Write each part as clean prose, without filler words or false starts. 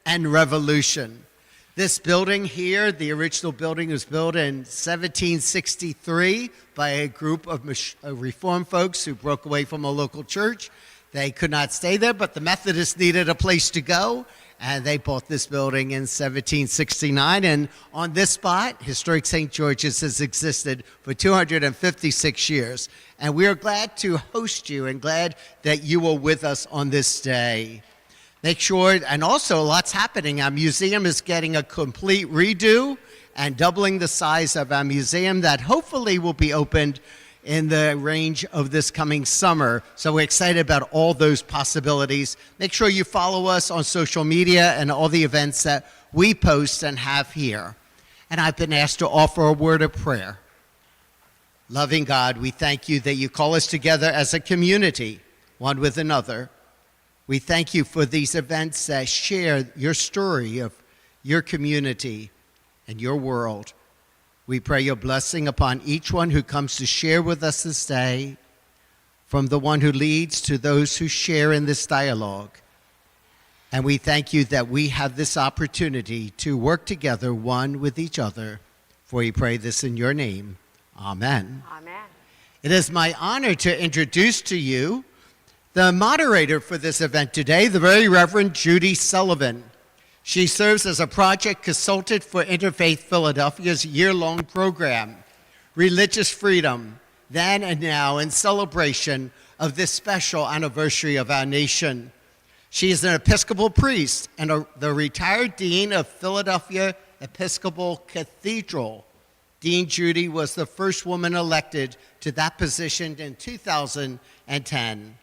and revolution. This building here, the original building, was built in 1763 by a group of Reformed folks who broke away from a local church. They could not stay there, but the Methodists needed a place to go, and they bought this building in 1769. And on this spot, Historic St. George's has existed for 256 years. And we are glad to host you and glad that you are with us on this day. Make sure, and also lots happening. Our museum is getting a complete redo and doubling the size of our museum that hopefully will be opened in the range of this coming summer. So we're excited about all those possibilities. Make sure you follow us on social media and all the events that we post and have here. And I've been asked to offer a word of prayer. Loving God, we thank you that you call us together as a community, one with another. We thank you for these events that share your story of your community and your world. We pray your blessing upon each one who comes to share with us this day, from the one who leads to those who share in this dialogue. And we thank you that we have this opportunity to work together one with each other. For we pray this in your name. Amen. Amen. It is my honor to introduce to you the moderator for this event today, the Very Reverend Judy Sullivan. She serves as a project consultant for Interfaith Philadelphia's year-long program, Religious Freedom, Then and Now, in celebration of this special anniversary of our nation. She is an Episcopal priest and the retired Dean of Philadelphia Episcopal Cathedral. Dean Judy was the first woman elected to that position in 2010.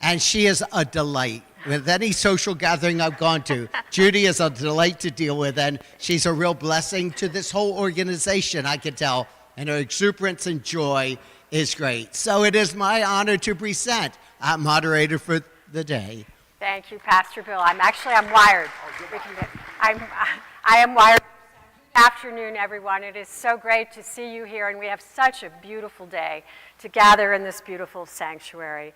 And she is a delight. With any social gathering I've gone to, Judy is a delight to deal with, and she's a real blessing to this whole organization, I can tell. And her exuberance and joy is great. So it is my honor to present our moderator for the day. Thank you, Pastor Bill. I'm wired. I am wired. Good afternoon, everyone. It is so great to see you here, and we have such a beautiful day to gather in this beautiful sanctuary.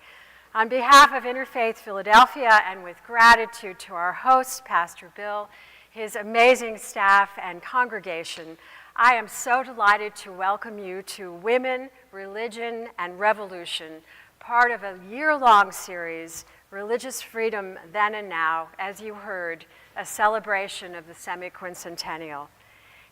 On behalf of Interfaith Philadelphia, and with gratitude to our host, Pastor Bill, his amazing staff and congregation, I am so delighted to welcome you to Women, Religion, and Revolution, part of a year-long series, Religious Freedom Then and Now, as you heard, a celebration of the semi-quincentennial.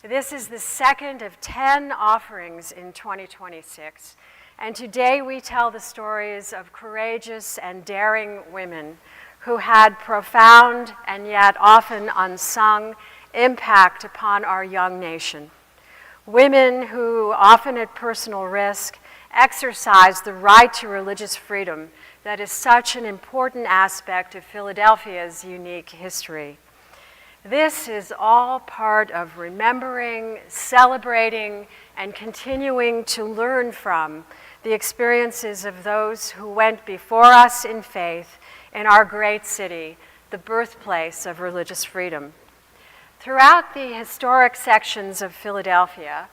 This is the second of 10 offerings in 2026. And today we tell the stories of courageous and daring women who had profound and yet often unsung impact upon our young nation. Women who, often at personal risk, exercised the right to religious freedom that is such an important aspect of Philadelphia's unique history. This is all part of remembering, celebrating, and continuing to learn from the experiences of those who went before us in faith in our great city, the birthplace of religious freedom. Throughout the historic sections of Philadelphia,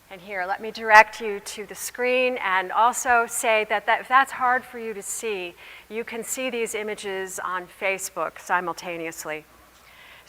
and here, let me direct you to the screen and also say that if that's hard for you to see, you can see these images on Facebook simultaneously.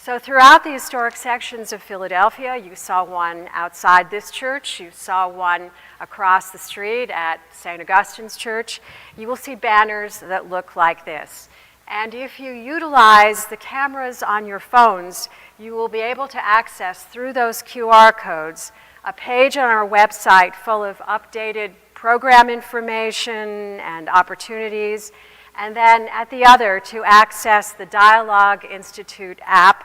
So throughout the historic sections of Philadelphia, you saw one outside this church, you saw one across the street at St. Augustine's Church. You will see banners that look like this. And if you utilize the cameras on your phones, you will be able to access through those QR codes a page on our website full of updated program information and opportunities, and then at the other to access the Dialogue Institute app,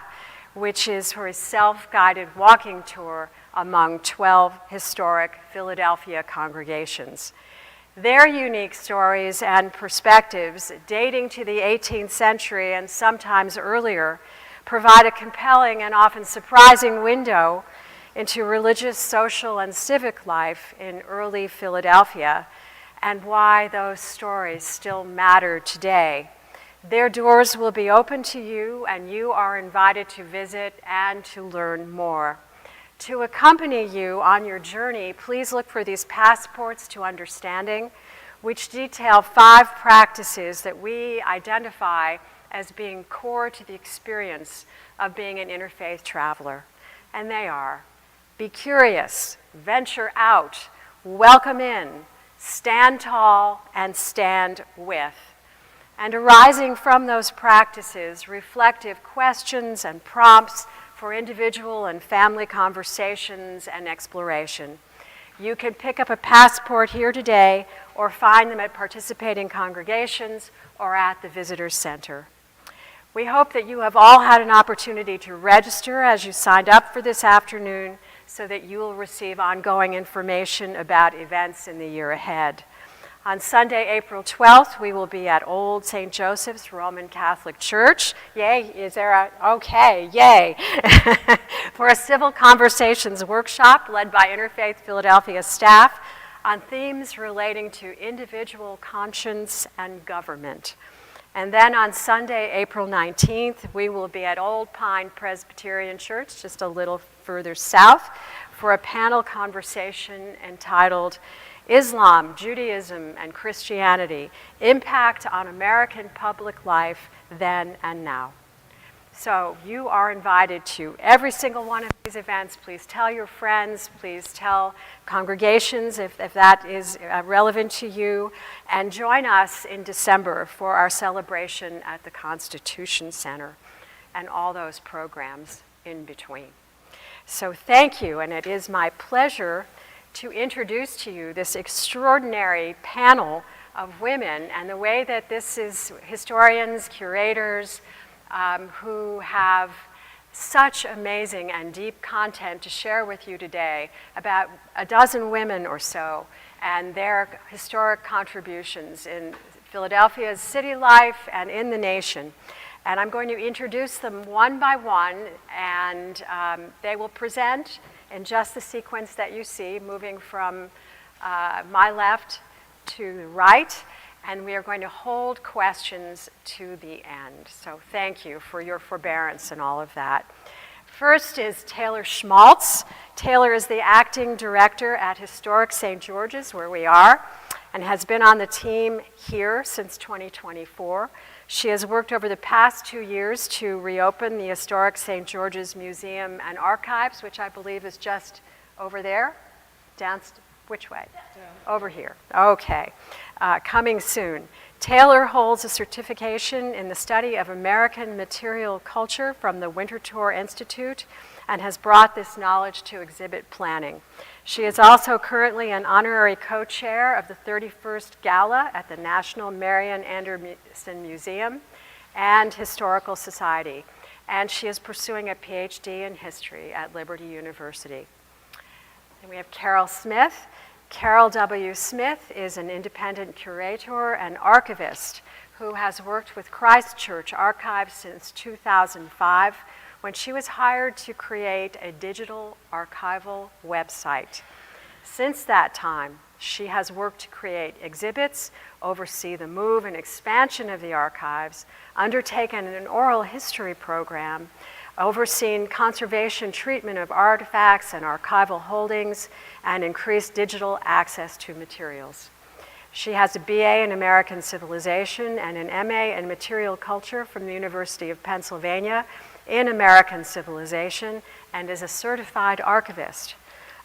which is for a self-guided walking tour among 12 historic Philadelphia congregations. Their unique stories and perspectives, dating to the 18th century and sometimes earlier, provide a compelling and often surprising window into religious, social, and civic life in early Philadelphia, and why those stories still matter today. Their doors will be open to you, and you are invited to visit and to learn more. To accompany you on your journey, please look for these passports to understanding, which detail 5 practices that we identify as being core to the experience of being an interfaith traveler. And they are: be curious, venture out, welcome in, stand tall, and stand with. And arising from those practices, reflective questions and prompts for individual and family conversations and exploration. You can pick up a passport here today or find them at participating congregations or at the Visitors Center. We hope that you have all had an opportunity to register as you signed up for this afternoon so that you will receive ongoing information about events in the year ahead. On Sunday, April 12th, we will be at Old St. Joseph's Roman Catholic Church. Yay, is there a, okay, yay. For a civil conversations workshop led by Interfaith Philadelphia staff on themes relating to individual conscience and government. And then on Sunday, April 19th, we will be at Old Pine Presbyterian Church, just a little further south, for a panel conversation entitled Islam, Judaism, and Christianity, Impact on American Public Life Then and Now. So you are invited to every single one of these events. Please tell your friends, please tell congregations if that is relevant to you, and join us in December for our celebration at the Constitution Center and all those programs in between. So thank you, and it is my pleasure to introduce to you this extraordinary panel of women, and the way that this is historians, curators, who have such amazing and deep content to share with you today, about a dozen women or so, and their historic contributions in Philadelphia's city life and in the nation. And I'm going to introduce them one by one, and they will present in just the sequence that you see, moving from my left to the right, and we are going to hold questions to the end. So thank you for your forbearance and all of that. First is Taylor Schmaltz. Taylor is the acting director at Historic St. George's, where we are, and has been on the team here since 2024. She has worked over the past 2 years to reopen the Historic St. George's Museum and Archives, which I believe is just over there, which way? Over here, okay, coming soon. Taylor holds a certification in the study of American material culture from the Winterthur Institute and has brought this knowledge to exhibit planning. She is also currently an honorary co-chair of the 31st Gala at the National Marian Anderson Museum and Historical Society, and she is pursuing a PhD in history at Liberty University. And we have Carol Smith. Carol W. Smith is an independent curator and archivist who has worked with Christ Church Archives since 2005, when she was hired to create a digital archival website. Since that time, she has worked to create exhibits, oversee the move and expansion of the archives, undertaken an oral history program, overseen conservation treatment of artifacts and archival holdings, and increased digital access to materials. She has a BA in American Civilization and an MA in Material Culture from the University of Pennsylvania in American Civilization, and is a certified archivist.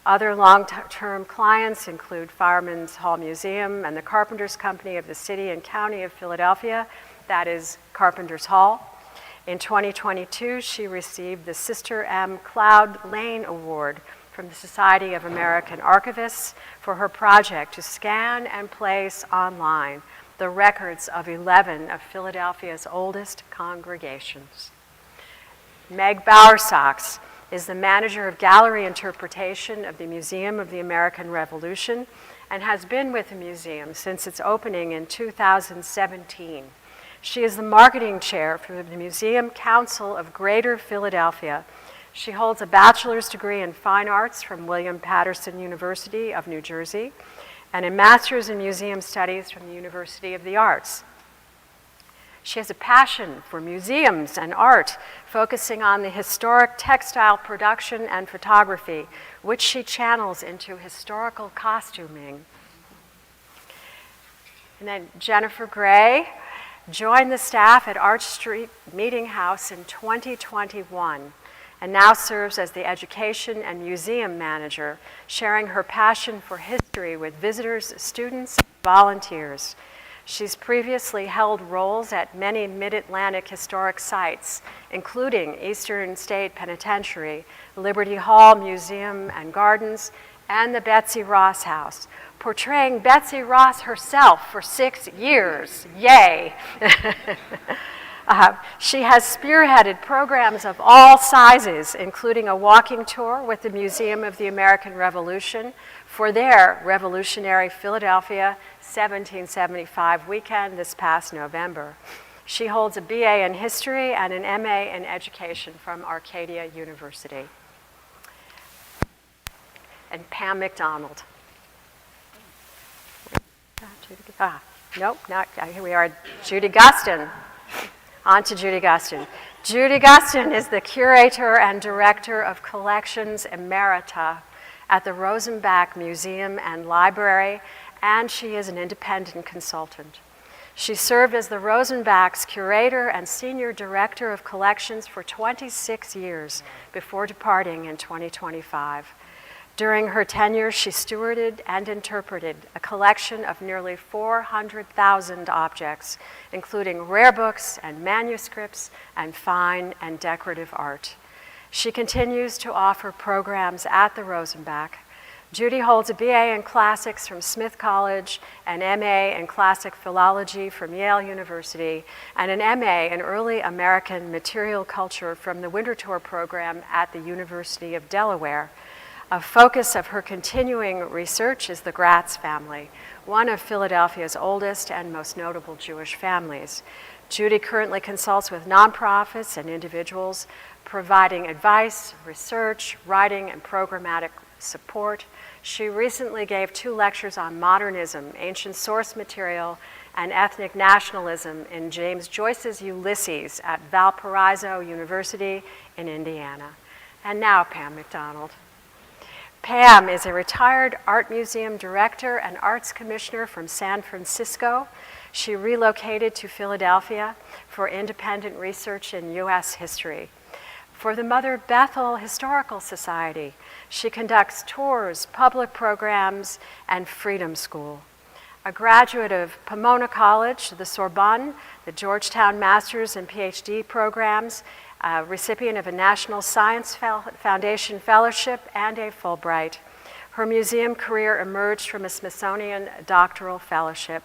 Other long-term clients include Fireman's Hall Museum and the Carpenters Company of the City and County of Philadelphia, that is Carpenters Hall. In 2022, she received the Sister M. Cloud Lane Award from the Society of American Archivists for her project to scan and place online the records of 11 of Philadelphia's oldest congregations. Meg Bowersox is the manager of gallery interpretation of the Museum of the American Revolution and has been with the museum since its opening in 2017. She is the marketing chair for the Museum Council of Greater Philadelphia. She holds a bachelor's degree in fine arts from William Patterson University of New Jersey and a master's in museum studies from the University of the Arts. She has a passion for museums and art, focusing on the historic textile production and photography, which she channels into historical costuming. And then Jennifer Gray. joined the staff at Arch Street Meeting House in 2021, and now serves as the Education and Museum Manager, sharing her passion for history with visitors, students, and volunteers. She's previously held roles at many Mid-Atlantic historic sites, including Eastern State Penitentiary, Liberty Hall Museum and Gardens, and the Betsy Ross House, portraying Betsy Ross herself for 6 years. Yay! She has spearheaded programs of all sizes, including a walking tour with the Museum of the American Revolution for their Revolutionary Philadelphia 1775 weekend this past November. She holds a BA in History and an MA in Education from Arcadia University. And Pam McDonald. Nope, not, here we are, Judy Gustin. On to Judy Gustin. Judy Gustin is the Curator and Director of Collections Emerita at the Rosenbach Museum and Library, and she is an independent consultant. She served as the Rosenbach's Curator and Senior Director of Collections for 26 years before departing in 2025. During her tenure, she stewarded and interpreted a collection of nearly 400,000 objects, including rare books and manuscripts and fine and decorative art. She continues to offer programs at the Rosenbach. Judy holds a BA in Classics from Smith College, an MA in Classic Philology from Yale University, and an MA in Early American Material Culture from the Winterthur program at the University of Delaware. A focus of her continuing research is the Gratz family, one of Philadelphia's oldest and most notable Jewish families. Judy currently consults with nonprofits and individuals, providing advice, research, writing, and programmatic support. She recently gave 2 lectures on modernism, ancient source material, and ethnic nationalism in James Joyce's Ulysses at Valparaiso University in Indiana. And now Pam McDonald. Pam is a retired art museum director and arts commissioner from San Francisco. She relocated to Philadelphia for independent research in U.S. history. For the Mother Bethel Historical Society, she conducts tours, public programs, and Freedom School. A graduate of Pomona College, the Sorbonne, the Georgetown Master's and PhD programs, a recipient of a National Science Foundation Fellowship and a Fulbright. Her museum career emerged from a Smithsonian Doctoral Fellowship.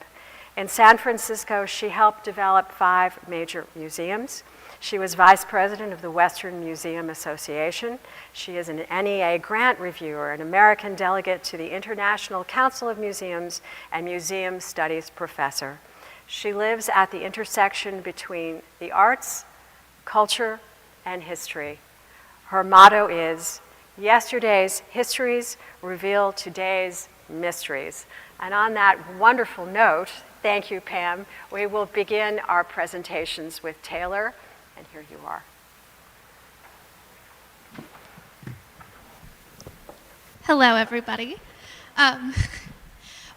In San Francisco, she helped develop 5 major museums. She was vice president of the Western Museum Association. She is an NEA grant reviewer, an American delegate to the International Council of Museums, and museum studies professor. She lives at the intersection between the arts, culture, and history. Her motto is, yesterday's histories reveal today's mysteries. And on that wonderful note, thank you, Pam, we will begin our presentations with Taylor, and here you are. Hello, everybody.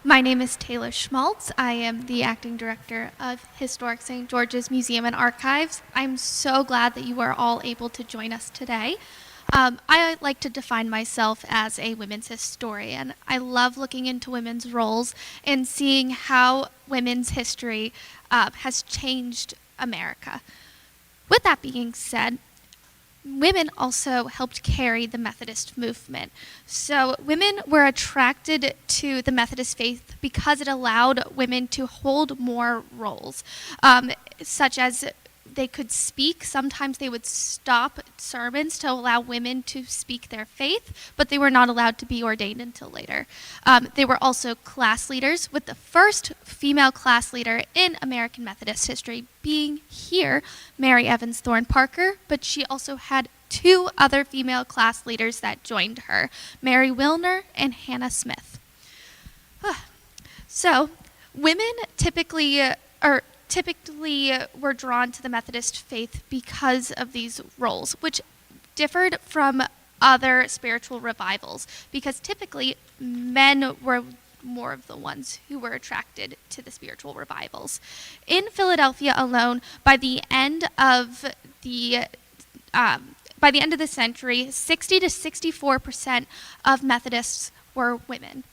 My name is Taylor Schmaltz. I am the acting director of Historic St. George's Museum and Archives. I'm so glad that you are all able to join us today. I like to define myself as a women's historian. I love looking into women's roles and seeing how women's history has changed America. With that being said, women also helped carry the Methodist movement. So women were attracted to the Methodist faith because it allowed women to hold more roles, such as they could speak. Sometimes they would stop sermons to allow women to speak their faith, but they were not allowed to be ordained until later. They were also class leaders, with the first female class leader in American Methodist history being here, Mary Evans Thorne Parker, but she also had 2 other female class leaders that joined her, Mary Wilner and Hannah Smith. So, women typically were drawn to the Methodist faith because of these roles, which differed from other spiritual revivals, because typically men were more of the ones who were attracted to the spiritual revivals. In Philadelphia alone, by the end of the century, 60 to 64% of Methodists were women.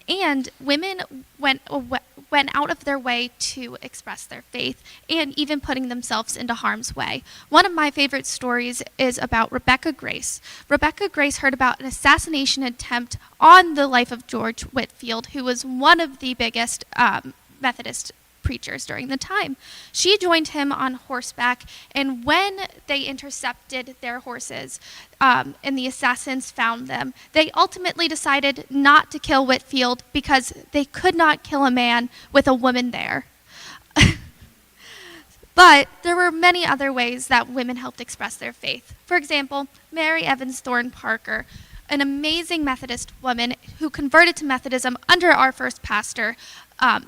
And women went out of their way to express their faith and even putting themselves into harm's way. One of my favorite stories is about Rebecca Grace. Rebecca Grace heard about an assassination attempt on the life of George Whitefield, who was one of the biggest Methodist preachers during the time. She joined him on horseback, and when they intercepted their horses and the assassins found them, they ultimately decided not to kill Whitefield because they could not kill a man with a woman there. But there were many other ways that women helped express their faith. For example, Mary Evans Thorne Parker, an amazing Methodist woman who converted to Methodism under our first pastor,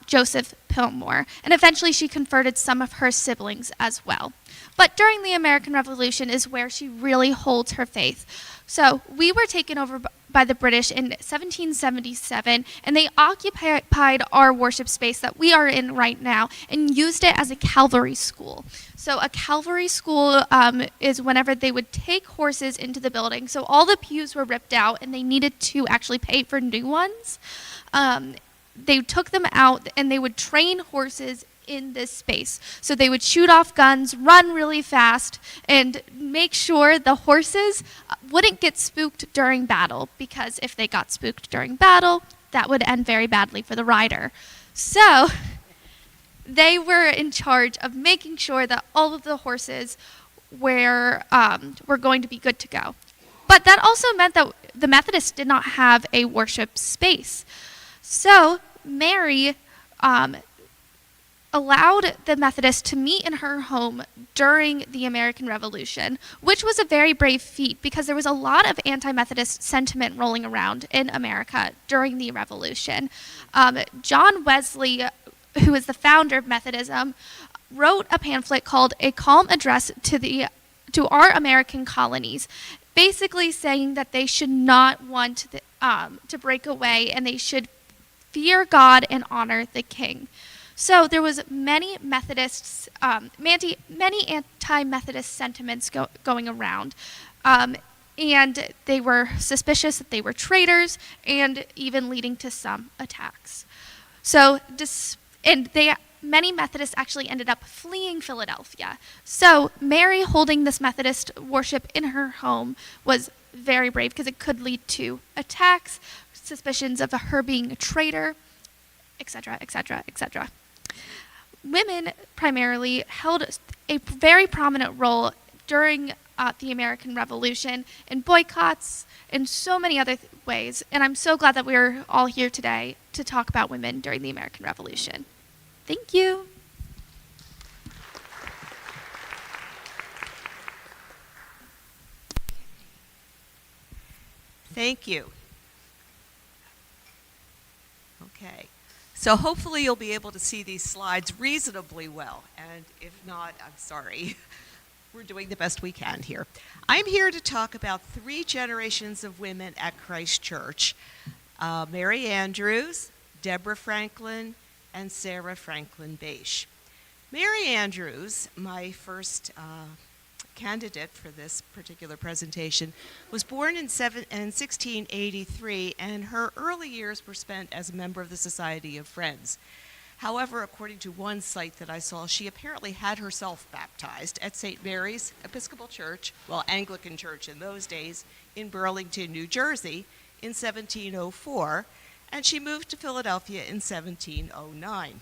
Joseph Pilmore, and eventually she converted some of her siblings as well. But during the American Revolution is where she really holds her faith. So we were taken over by the British in 1777, and they occupied our worship space that we are in right now and used it as a cavalry school. So a cavalry school is whenever they would take horses into the building. So all the pews were ripped out, and they needed to actually pay for new ones. They took them out and they would train horses in this space. So they would shoot off guns, run really fast, and make sure the horses wouldn't get spooked during battle, because if they got spooked during battle, that would end very badly for the rider. So they were in charge of making sure that all of the horses were going to be good to go. But that also meant that the Methodists did not have a worship space. So Mary allowed the Methodists to meet in her home during the American Revolution, which was a very brave feat because there was a lot of anti-Methodist sentiment rolling around in America during the Revolution. John Wesley, who is the founder of Methodism, wrote a pamphlet called A Calm Address to our American colonies, basically saying that they should not want to break away, and they should fear God and honor the king. So there was many Methodists, many anti-Methodist sentiments going around, and they were suspicious that they were traitors, and even leading to some attacks. So, many Methodists actually ended up fleeing Philadelphia. So Mary holding this Methodist worship in her home was very brave because it could lead to attacks, suspicions of her being a traitor, etc., etc., etc. Women primarily held a very prominent role during the American Revolution in boycotts and so many other ways. And I'm so glad that we're all here today to talk about women during the American Revolution. Thank you. Thank you. Okay. So hopefully you'll be able to see these slides reasonably well. And if not, I'm sorry. We're doing the best we can here. I'm here to talk about 3 generations of women at Christ Church. Mary Andrews, Deborah Franklin, and Sarah Franklin Bache. Mary Andrews, my first candidate for this particular presentation, was born in 1683, and her early years were spent as a member of the Society of Friends. However, according to one site that I saw, she apparently had herself baptized at St. Mary's Episcopal Church, well, Anglican Church in those days, in Burlington, New Jersey, in 1704, and she moved to Philadelphia in 1709.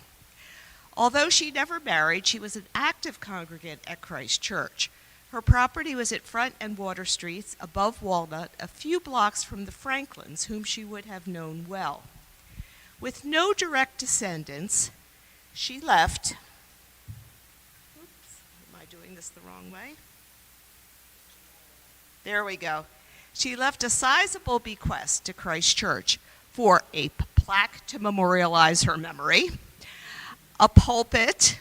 Although she never married, she was an active congregant at Christ Church. Her property was at Front and Water Streets, above Walnut, a few blocks from the Franklins, whom she would have known well. With no direct descendants, she left. Oops, am I doing this the wrong way? There we go. She left a sizable bequest to Christ Church for a plaque to memorialize her memory, a pulpit,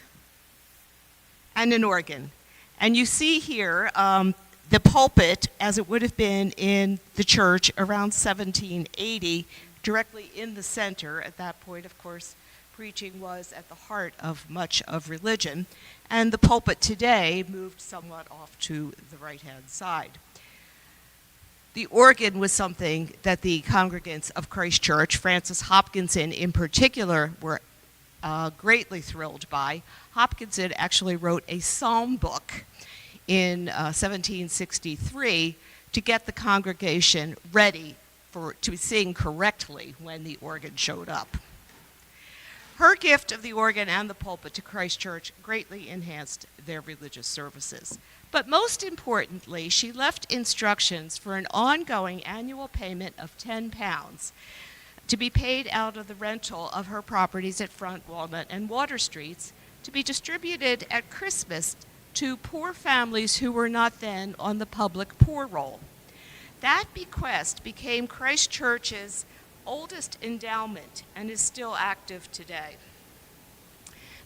and an organ. And you see here the pulpit as it would have been in the church around 1780, directly in the center. At that point, of course, preaching was at the heart of much of religion, and the pulpit today moved somewhat off to the right-hand side. The organ was something that the congregants of Christ Church, Francis Hopkinson in particular, were greatly thrilled by. Hopkinson actually wrote a psalm book in 1763 to get the congregation ready to sing correctly when the organ showed up. Her gift of the organ and the pulpit to Christ Church greatly enhanced their religious services. But most importantly, she left instructions for an ongoing annual payment of £10 to be paid out of the rental of her properties at Front, Walnut, and Water Streets to be distributed at Christmas to poor families who were not then on the public poor roll. That bequest became Christ Church's oldest endowment and is still active today.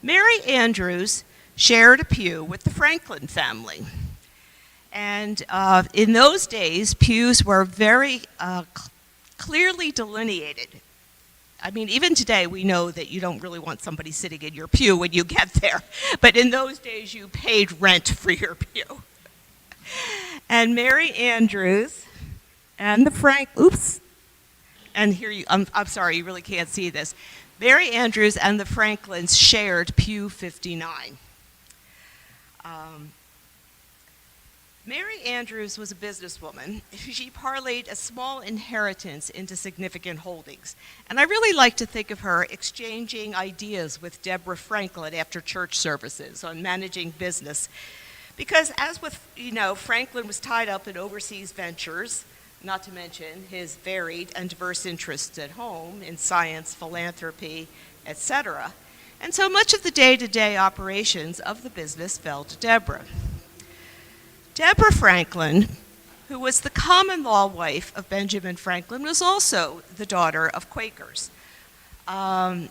Mary Andrews shared a pew with the Franklin family. And in those days, pews were very clearly delineated. I mean, even today we know that you don't really want somebody sitting in your pew when you get there. But in those days, you paid rent for your pew. And Mary Andrews and the and here I'm sorry, you really can't see this. Mary Andrews and the Franklins shared pew 59. Mary Andrews was a businesswoman. She parlayed a small inheritance into significant holdings. And I really like to think of her exchanging ideas with Deborah Franklin after church services on managing business. Because as with, Franklin was tied up in overseas ventures, not to mention his varied and diverse interests at home in science, philanthropy, etc. And so much of the day-to-day operations of the business fell to Deborah. Deborah Franklin, who was the common-law wife of Benjamin Franklin, was also the daughter of Quakers. Her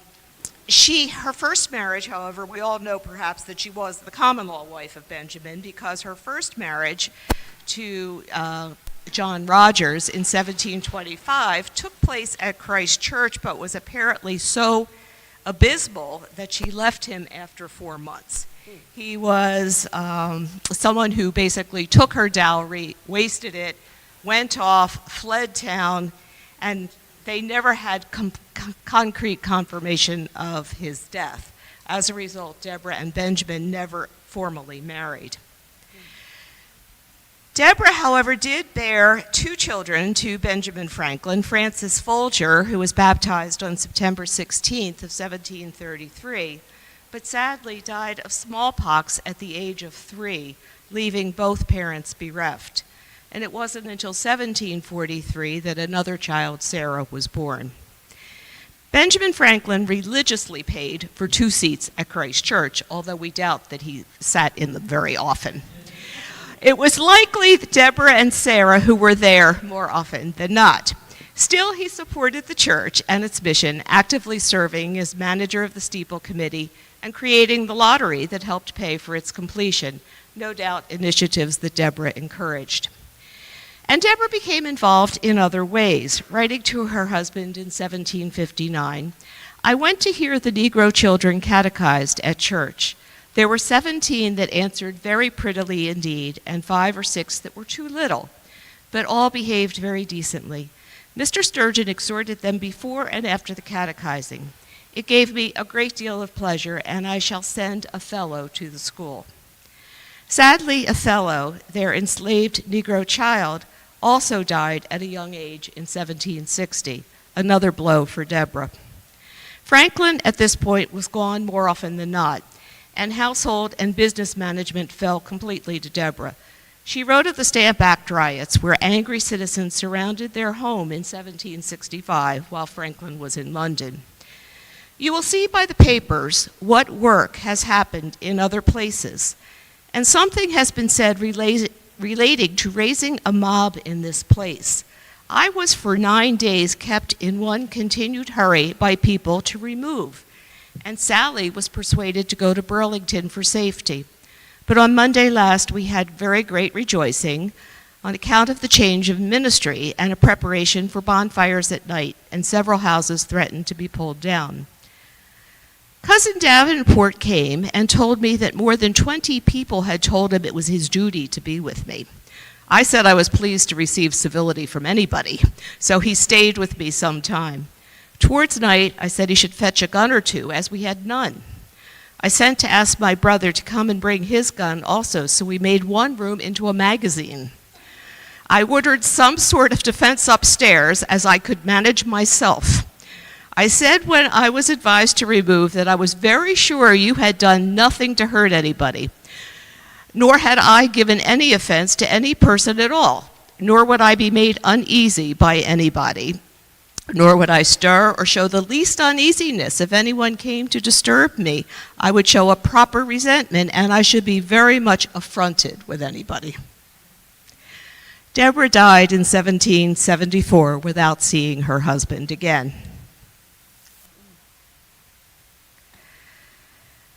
first marriage, however, we all know perhaps that she was the common-law wife of Benjamin because her first marriage to John Rogers in 1725 took place at Christ Church, but was apparently so abysmal that she left him after 4 months. He was someone who basically took her dowry, wasted it, went off, fled town, and they never had concrete confirmation of his death. As a result, Deborah and Benjamin never formally married. Deborah, however, did bear 2 children to Benjamin Franklin, Francis Folger, who was baptized on September 16th of 1733, but sadly died of smallpox at the age of 3, leaving both parents bereft. And it wasn't until 1743 that another child, Sarah, was born. Benjamin Franklin religiously paid for 2 seats at Christ Church, although we doubt that he sat in them very often. It was likely Deborah and Sarah who were there more often than not. Still, he supported the church and its mission, actively serving as manager of the steeple committee and creating the lottery that helped pay for its completion, no doubt initiatives that Deborah encouraged. And Deborah became involved in other ways, writing to her husband in 1759, "I went to hear the Negro children catechized at church. There were 17 that answered very prettily indeed, and 5 or 6 that were too little, but all behaved very decently. Mr. Sturgeon exhorted them before and after the catechizing. It gave me a great deal of pleasure, and I shall send Othello to the school." Sadly, Othello, their enslaved Negro child, also died at a young age in 1760, another blow for Deborah. Franklin, at this point, was gone more often than not, and household and business management fell completely to Deborah. She wrote of the Stamp Act riots, where angry citizens surrounded their home in 1765 while Franklin was in London. You will see by the papers what work has happened in other places, and something has been said relating to raising a mob in this place. I was for 9 days kept in one continued hurry by people to remove, and Sally was persuaded to go to Burlington for safety. But on Monday last we had very great rejoicing. on account of the change of ministry and a preparation for bonfires at night, and several houses threatened to be pulled down. Cousin Davenport came and told me that more than 20 people had told him it was his duty to be with me. I said I was pleased to receive civility from anybody, so he stayed with me some time. Towards night, I said he should fetch a gun or two, as we had none. I sent to ask my brother to come and bring his gun also, so we made one room into a magazine. I ordered some sort of defense upstairs, as I could manage myself. I said when I was advised to remove that I was very sure you had done nothing to hurt anybody, nor had I given any offense to any person at all, nor would I be made uneasy by anybody, nor would I stir or show the least uneasiness if anyone came to disturb me. I would show a proper resentment, and I should be very much affronted with anybody. Deborah died in 1774 without seeing her husband again.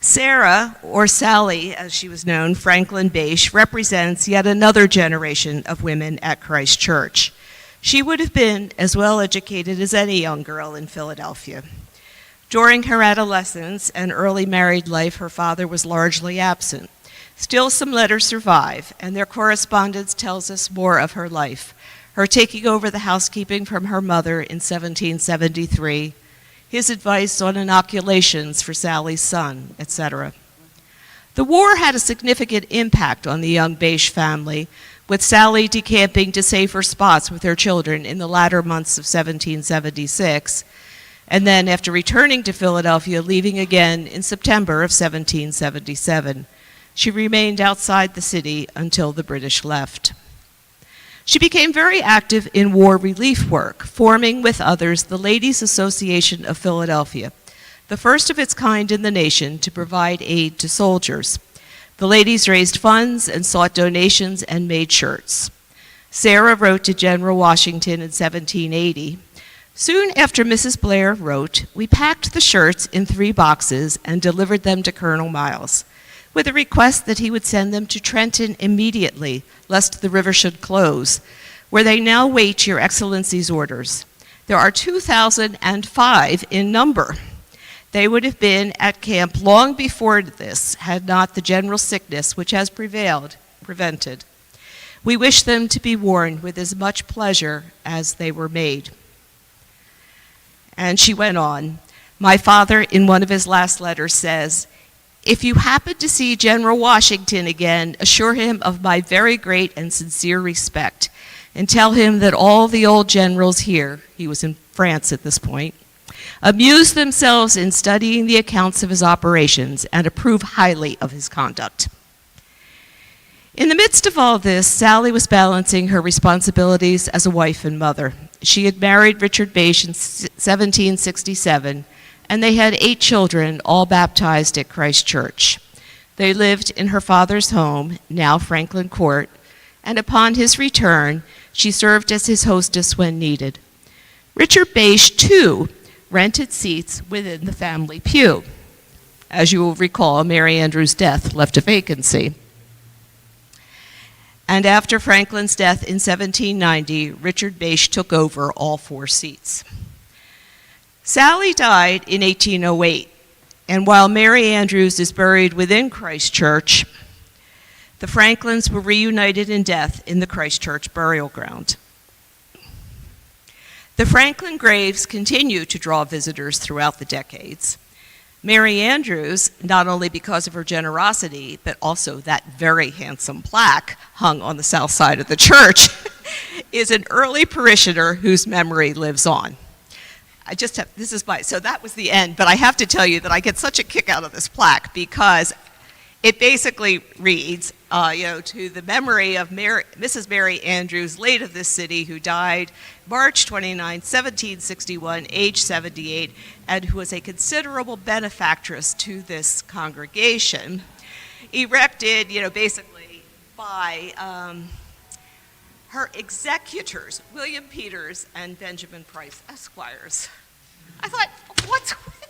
Sarah, or Sally as she was known, Franklin Bache, represents yet another generation of women at Christ Church. She would have been as well educated as any young girl in Philadelphia. During her adolescence and early married life, her father was largely absent. Still, some letters survive, and their correspondence tells us more of her life. Her taking over the housekeeping from her mother in 1773, his advice on inoculations for Sally's son, etc. The war had a significant impact on the young Bache family, with Sally decamping to safer spots with her children in the latter months of 1776, and then after returning to Philadelphia, leaving again in September of 1777. She remained outside the city until the British left. She became very active in war relief work, forming with others the Ladies' Association of Philadelphia, the first of its kind in the nation to provide aid to soldiers. The ladies raised funds and sought donations and made shirts. Sarah wrote to General Washington in 1780. Soon after Mrs. Blair wrote, we packed the shirts in 3 boxes and delivered them to Colonel Miles, with a request that he would send them to Trenton immediately, lest the river should close, where they now wait your Excellency's orders. There are 2,005 in number. They would have been at camp long before this, had not the general sickness which has prevented. We wish them to be worn with as much pleasure as they were made. And she went on. My father, in one of his last letters, says, if you happen to see General Washington again, assure him of my very great and sincere respect, and tell him that all the old generals here, he was in France at this point, amuse themselves in studying the accounts of his operations and approve highly of his conduct. In the midst of all this, Sally was balancing her responsibilities as a wife and mother. She had married Richard Bache in 1767, and they had 8 children, all baptized at Christ Church. They lived in her father's home, now Franklin Court, and upon his return, she served as his hostess when needed. Richard Bache, too, rented seats within the family pew. As you will recall, Mary Andrews' death left a vacancy. And after Franklin's death in 1790, Richard Bache took over all 4 seats. Sally died in 1808, and while Mary Andrews is buried within Christ Church, the Franklins were reunited in death in the Christ Church burial ground. The Franklin graves continue to draw visitors throughout the decades. Mary Andrews, not only because of her generosity, but also that very handsome plaque hung on the south side of the church, is an early parishioner whose memory lives on. So that was the end, but I have to tell you that I get such a kick out of this plaque because it basically reads, to the memory of Mrs. Mary Andrews, late of this city, who died March 29, 1761, age 78, and who was a considerable benefactress to this congregation, erected, basically by her executors, William Peters and Benjamin Price, Esquires. I thought, what's with,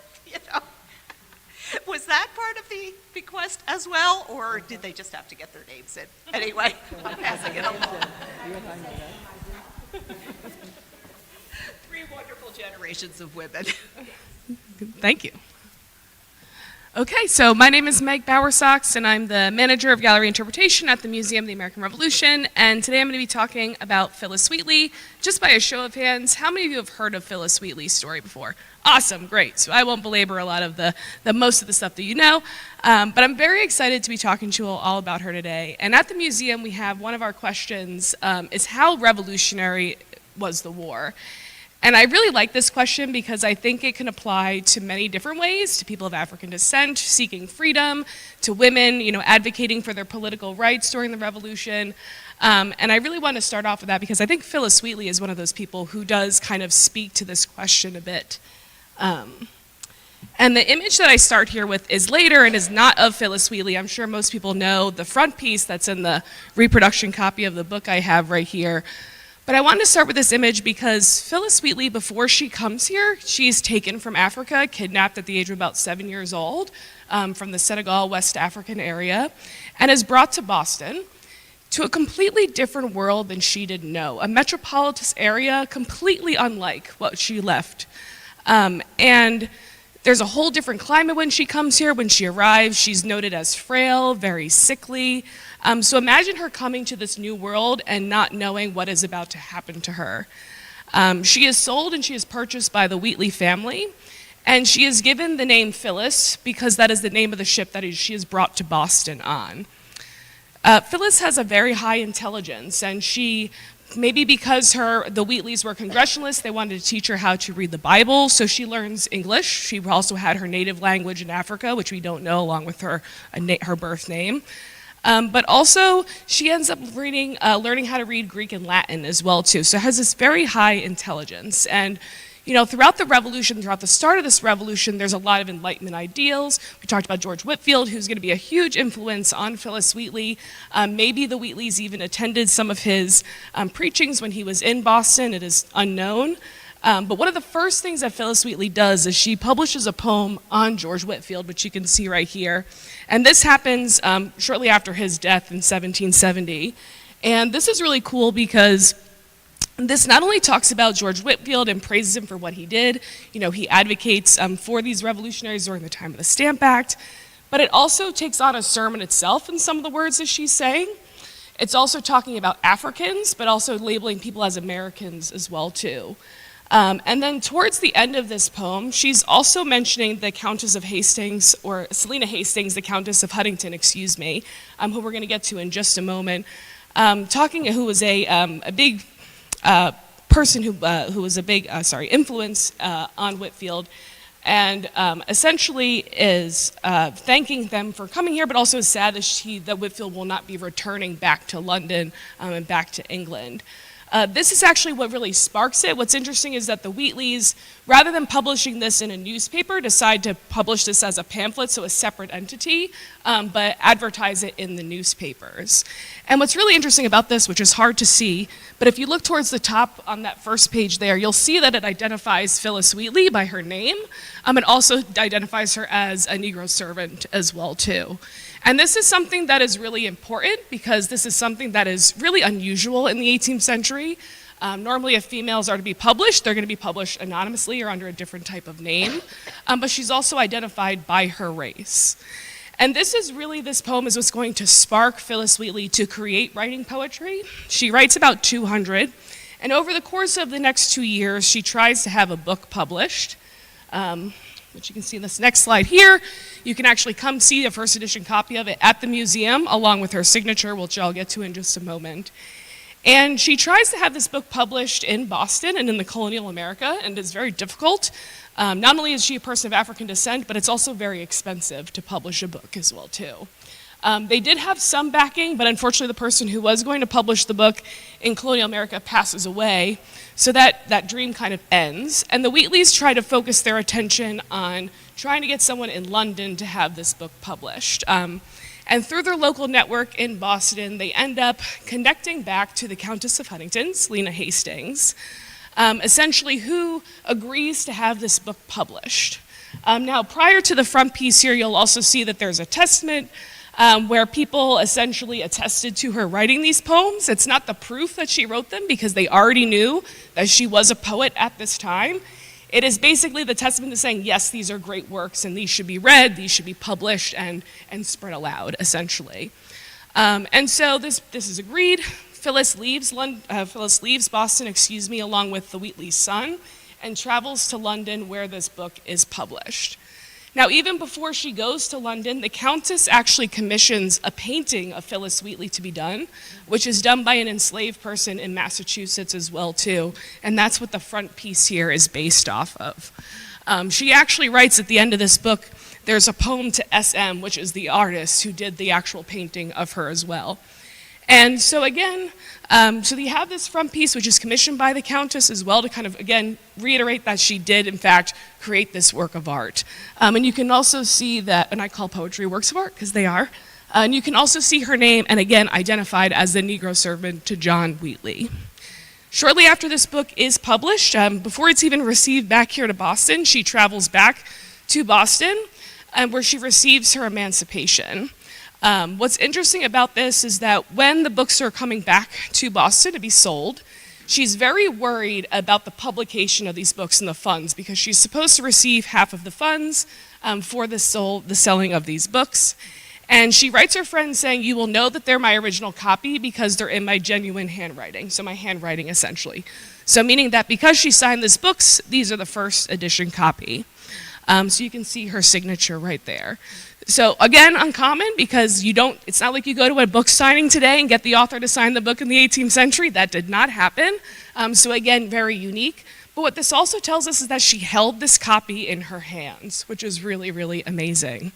Was that part of the bequest as well, or did they just have to get their names in? Anyway, I'm passing it along. Three wonderful generations of women. Thank you. Okay, so my name is Meg Bowersox, and I'm the manager of gallery interpretation at the Museum of the American Revolution. And today I'm going to be talking about Phillis Wheatley. Just by a show of hands, how many of you have heard of Phillis Wheatley's story before? Awesome, great. So I won't belabor a lot of the most of the stuff that you know, but I'm very excited to be talking to you all about her today. And at the museum, we have one of our questions is how revolutionary was the war? And I really like this question because I think it can apply to many different ways, to people of African descent seeking freedom, to women, advocating for their political rights during the revolution. And I really want to start off with that because I think Phillis Wheatley is one of those people who does kind of speak to this question a bit. And the image that I start here with is later and is not of Phillis Wheatley. I'm sure most people know the front piece that's in the reproduction copy of the book I have right here. But I wanted to start with this image because Phillis Wheatley, before she comes here, she's taken from Africa, kidnapped at the age of about 7 years old from the Senegal, West African area, and is brought to Boston to a completely different world than she did know, a metropolitan area completely unlike what she left. And there's a whole different climate when she comes here. When she arrives, she's noted as frail, very sickly. So imagine her coming to this new world and not knowing what is about to happen to her. She is sold and she is purchased by the Wheatley family, and she is given the name Phillis because that is the name of the ship that she is brought to Boston on. Phillis has a very high intelligence, and she, maybe because the Wheatleys were Congregationalists, they wanted to teach her how to read the Bible, so she learns English. She also had her native language in Africa, which we don't know, along with her birth name. But also, she ends up learning how to read Greek and Latin as well, too. So has this very high intelligence. And, throughout the revolution, throughout the start of this revolution, there's a lot of Enlightenment ideals. We talked about George Whitefield, who's going to be a huge influence on Phillis Wheatley. Maybe the Wheatleys even attended some of his preachings when he was in Boston. It is unknown. But one of the first things that Phillis Wheatley does is she publishes a poem on George Whitefield, which you can see right here. And this happens shortly after his death in 1770. And this is really cool because this not only talks about George Whitefield and praises him for what he did, he advocates for these revolutionaries during the time of the Stamp Act, but it also takes on a sermon itself in some of the words that she's saying. It's also talking about Africans, but also labeling people as Americans as well, too. And then towards the end of this poem, she's also mentioning the Countess of Hastings, or Selina Hastings, the Countess of Huntington, who we're going to get to in just a moment, who was a big person who was a big influence on Whitefield, and essentially is thanking them for coming here, but also is sad that Whitefield will not be returning back to London and back to England. This is actually what really sparks it. What's interesting is that the Wheatleys, rather than publishing this in a newspaper, decide to publish this as a pamphlet, so a separate entity, but advertise it in the newspapers. And what's really interesting about this, which is hard to see, but if you look towards the top on that first page there, you'll see that it identifies Phillis Wheatley by her name. It also identifies her as a Negro servant as well, too. And this is something that is really important because this is something that is really unusual in the 18th century. Normally, if females are to be published, they're going to be published anonymously or under a different type of name. But she's also identified by her race. And this poem is what's going to spark Phillis Wheatley to create writing poetry. She writes about 200. And over the course of the next 2 years, she tries to have a book published. Which you can see in this next slide here. You can actually come see a first edition copy of it at the museum, along with her signature, which I'll get to in just a moment. And she tries to have this book published in Boston and in the colonial America, and it's very difficult. Not only is she a person of African descent, but it's also very expensive to publish a book as well, too. They did have some backing, but unfortunately the person who was going to publish the book in colonial America passes away, so that dream kind of ends. And the Wheatleys try to focus their attention on trying to get someone in London to have this book published. And through their local network in Boston, they end up connecting back to the Countess of Huntington, Selina Hastings, essentially who agrees to have this book published. Now, prior to the front piece here, you'll also see that there's a testament where people essentially attested to her writing these poems. It's not the proof that she wrote them because they already knew that she was a poet at this time. It is basically the testament to saying, yes, these are great works and these should be read, these should be published and spread aloud, essentially. And so this is agreed. Phyllis leaves Boston, along with the Wheatley's son, and travels to London where this book is published. Now, even before she goes to London, the Countess actually commissions a painting of Phyllis Wheatley to be done, which is done by an enslaved person in Massachusetts as well, too. And that's what the front piece here is based off of. She actually writes at the end of this book, there's a poem to S.M., which is the artist who did the actual painting of her as well. And so again, so you have this front piece, which is commissioned by the Countess as well, to kind of, again, reiterate that she did, in fact, create this work of art. And you can also see that, and I call poetry works of art, because they are, and you can also see her name, and again, identified as the Negro servant to John Wheatley. Shortly after this book is published, before it's even received back here to Boston, she travels back to Boston, where she receives her emancipation. What's interesting about this is that when the books are coming back to Boston to be sold, she's very worried about the publication of these books and the funds because she's supposed to receive half of the funds for the selling of these books. And she writes her friend saying, you will know that they're my original copy because they're in my genuine handwriting, so my handwriting essentially. So meaning that because she signed these books, these are the first edition copy. So you can see her signature right there. So again, uncommon because it's not like you go to a book signing today and get the author to sign the book in the 18th century. That did not happen. So again, very unique. But what this also tells us is that she held this copy in her hands, which is really, really amazing.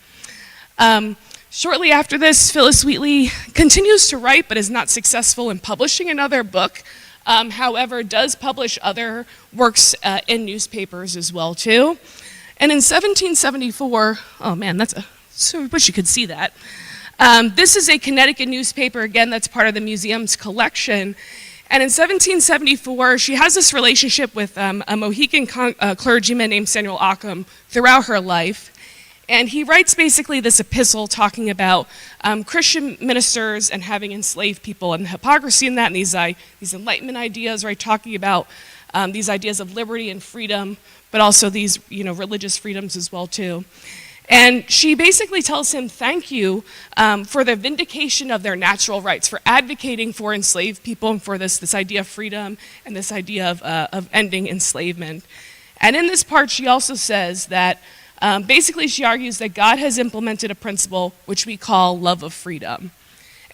Shortly after this, Phyllis Wheatley continues to write, but is not successful in publishing another book. However, does publish other works in newspapers as well, too. And in 1774, oh man, so I wish you could see that. This is a Connecticut newspaper, again, that's part of the museum's collection. And in 1774, she has this relationship with a Mohican clergyman named Samuel Ockham throughout her life. And he writes basically this epistle talking about Christian ministers and having enslaved people and hypocrisy in that, and these Enlightenment ideas, right, talking about these ideas of liberty and freedom, but also these, religious freedoms as well, too. And she basically tells him, thank you for the vindication of their natural rights, for advocating for enslaved people and for this idea of freedom and this idea of ending enslavement. And in this part, she also says that basically she argues that God has implemented a principle which we call love of freedom.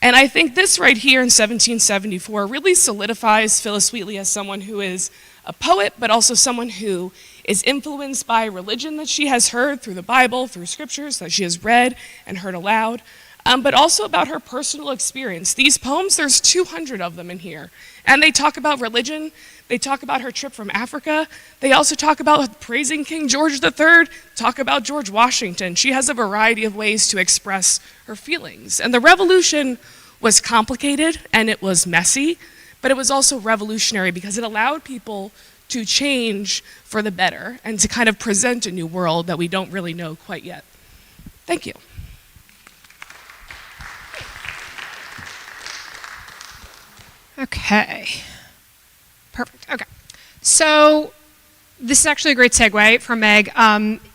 And I think this right here in 1774 really solidifies Phyllis Wheatley as someone who is a poet, but also someone who is influenced by religion that she has heard through the Bible, through scriptures that she has read and heard aloud, but also about her personal experience. These poems, there's 200 of them in here. And they talk about religion, they talk about her trip from Africa, they also talk about praising King George III, talk about George Washington. She has a variety of ways to express her feelings. And the revolution was complicated and it was messy, but it was also revolutionary because it allowed people to change for the better and to kind of present a new world that we don't really know quite yet. Thank you. Okay. Perfect. Okay. So this is actually a great segue from Meg.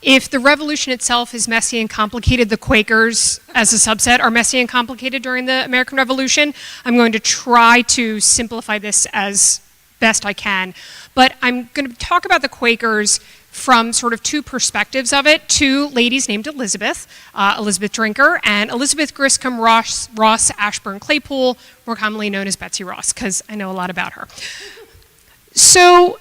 If the revolution itself is messy and complicated, the Quakers as a subset are messy and complicated during the American Revolution. I'm going to try to simplify this as best I can. But I'm going to talk about the Quakers from sort of two perspectives of it. Two ladies named Elizabeth, Elizabeth Drinker, and Elizabeth Griscom Ross Ashburn Claypool, more commonly known as Betsy Ross, because I know a lot about her. So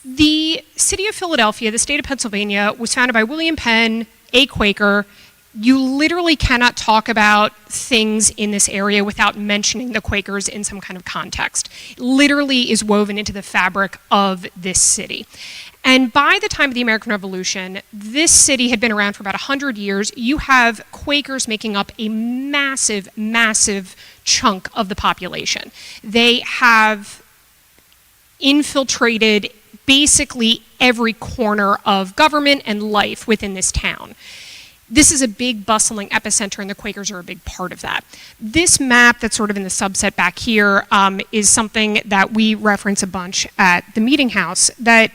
the city of Philadelphia, the state of Pennsylvania, was founded by William Penn, a Quaker. You literally cannot talk about things in this area without mentioning the Quakers in some kind of context. It literally is woven into the fabric of this city. And by the time of the American Revolution, this city had been around for about 100 years. You have Quakers making up a massive, massive chunk of the population. They have infiltrated basically every corner of government and life within this town. This is a big bustling epicenter, and the Quakers are a big part of that. This map that's sort of in the subset back here is something that we reference a bunch at the Meeting House, that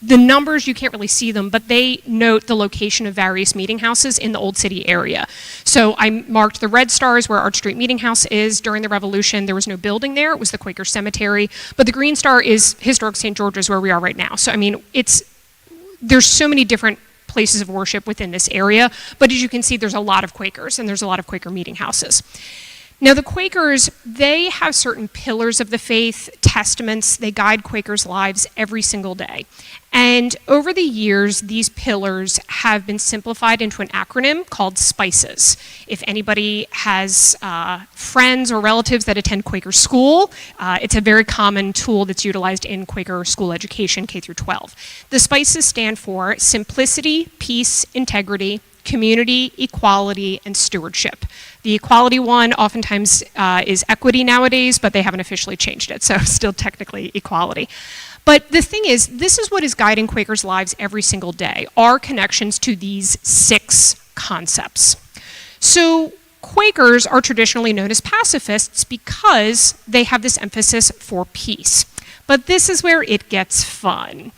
the numbers, you can't really see them, but they note the location of various meeting houses in the Old City area. So I marked the red stars where Arch Street Meeting House is. During the Revolution, there was no building there. It was the Quaker Cemetery. But the green star is historic St. George's, where we are right now. So, I mean, there's so many different places of worship within this area. But as you can see, there's a lot of Quakers, and there's a lot of Quaker meeting houses. Now, the Quakers, they have certain pillars of the faith, testaments. They guide Quakers' lives every single day. And over the years, these pillars have been simplified into an acronym called SPICES. If anybody has friends or relatives that attend Quaker school, it's a very common tool that's utilized in Quaker school education, K through 12. The SPICES stand for simplicity, peace, integrity, community, equality, and stewardship. The equality one oftentimes is equity nowadays, but they haven't officially changed it, so still technically equality. But the thing is, this is what is guiding Quakers' lives every single day, our connections to these 6 concepts. So Quakers are traditionally known as pacifists because they have this emphasis for peace. But this is where it gets fun,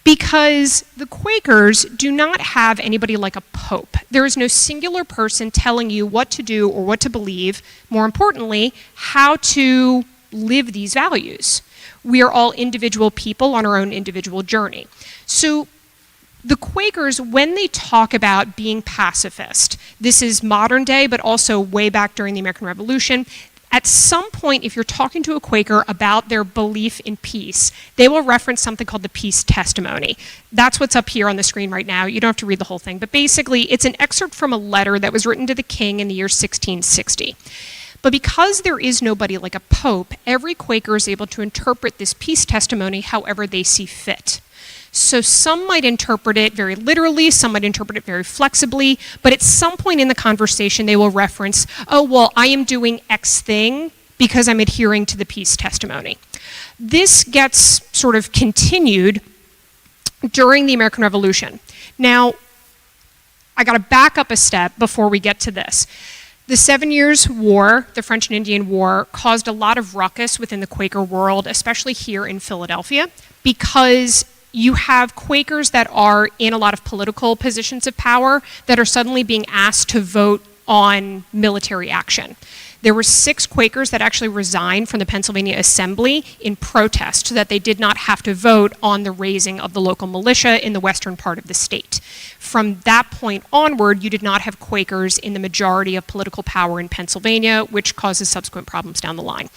because the Quakers do not have anybody like a pope. There is no singular person telling you what to do or what to believe, more importantly, how to live these values. We are all individual people on our own individual journey. So the Quakers, when they talk about being pacifist, this is modern day, but also way back during the American Revolution, at some point, if you're talking to a Quaker about their belief in peace, they will reference something called the Peace Testimony. That's what's up here on the screen right now. You don't have to read the whole thing, but basically it's an excerpt from a letter that was written to the king in the year 1660. But because there is nobody like a pope, every Quaker is able to interpret this peace testimony however they see fit. So some might interpret it very literally, some might interpret it very flexibly, but at some point in the conversation they will reference, oh, well, I am doing X thing because I'm adhering to the peace testimony. This gets sort of continued during the American Revolution. Now, I gotta back up a step before we get to this. The 7 Years' War, the French and Indian War, caused a lot of ruckus within the Quaker world, especially here in Philadelphia, because you have Quakers that are in a lot of political positions of power that are suddenly being asked to vote on military action. There were 6 Quakers that actually resigned from the Pennsylvania Assembly in protest so that they did not have to vote on the raising of the local militia in the western part of the state. From that point onward, you did not have Quakers in the majority of political power in Pennsylvania, which causes subsequent problems down the line.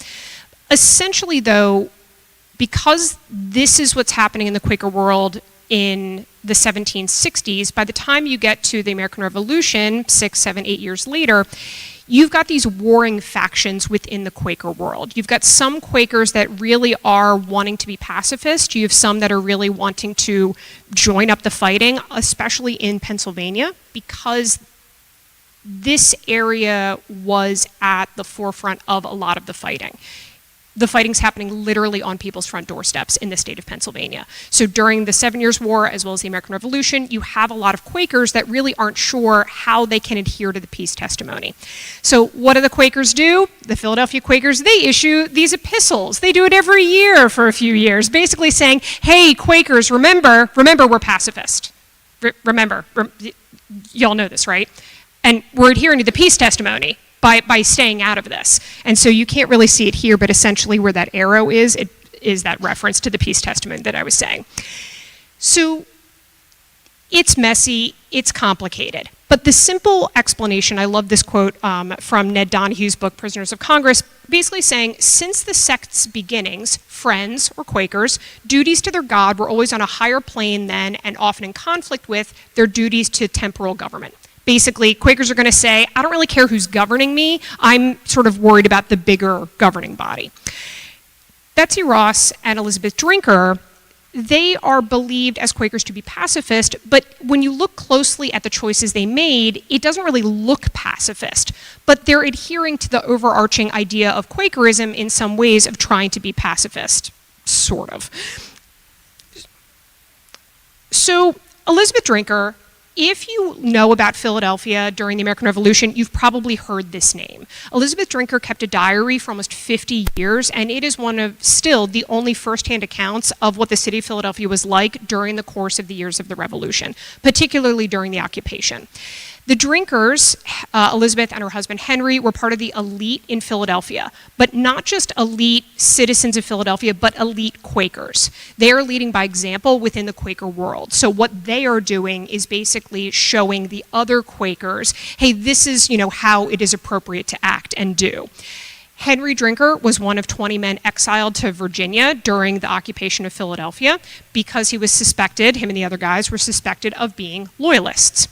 Essentially, though, because this is what's happening in the Quaker world in the 1760s, by the time you get to the American Revolution, 6, 7, 8 years later, you've got these warring factions within the Quaker world. You've got some Quakers that really are wanting to be pacifist. You have some that are really wanting to join up the fighting, especially in Pennsylvania, because this area was at the forefront of a lot of the fighting. The fighting's happening literally on people's front doorsteps in the state of Pennsylvania. So during the 7 Years' War, as well as the American Revolution, you have a lot of Quakers that really aren't sure how they can adhere to the peace testimony. So what do the Quakers do? The Philadelphia Quakers, they issue these epistles. They do it every year for a few years, basically saying, hey, Quakers, remember we're pacifist. Remember, y'all know this, right? And we're adhering to the peace testimony by staying out of this. And so you can't really see it here, but essentially where that arrow is, it is that reference to the peace testament that I was saying. So it's messy, it's complicated. But the simple explanation, I love this quote from Ned Donahue's book, Prisoners of Congress, basically saying, since the sect's beginnings, Friends, or Quakers, duties to their God were always on a higher plane than, and often in conflict with, their duties to temporal government. Basically, Quakers are going to say, I don't really care who's governing me, I'm sort of worried about the bigger governing body. Betsy Ross and Elizabeth Drinker, they are believed as Quakers to be pacifist, but when you look closely at the choices they made, it doesn't really look pacifist. But they're adhering to the overarching idea of Quakerism in some ways of trying to be pacifist, sort of. So Elizabeth Drinker, if you know about Philadelphia during the American Revolution, you've probably heard this name. Elizabeth Drinker kept a diary for almost 50 years, and it is one of still the only firsthand accounts of what the city of Philadelphia was like during the course of the years of the Revolution, particularly during the occupation. The Drinkers, Elizabeth and her husband Henry, were part of the elite in Philadelphia, but not just elite citizens of Philadelphia, but elite Quakers. They are leading by example within the Quaker world. So what they are doing is basically showing the other Quakers, hey, this is, how it is appropriate to act and do. Henry Drinker was one of 20 men exiled to Virginia during the occupation of Philadelphia because he was suspected, him and the other guys were suspected of being loyalists.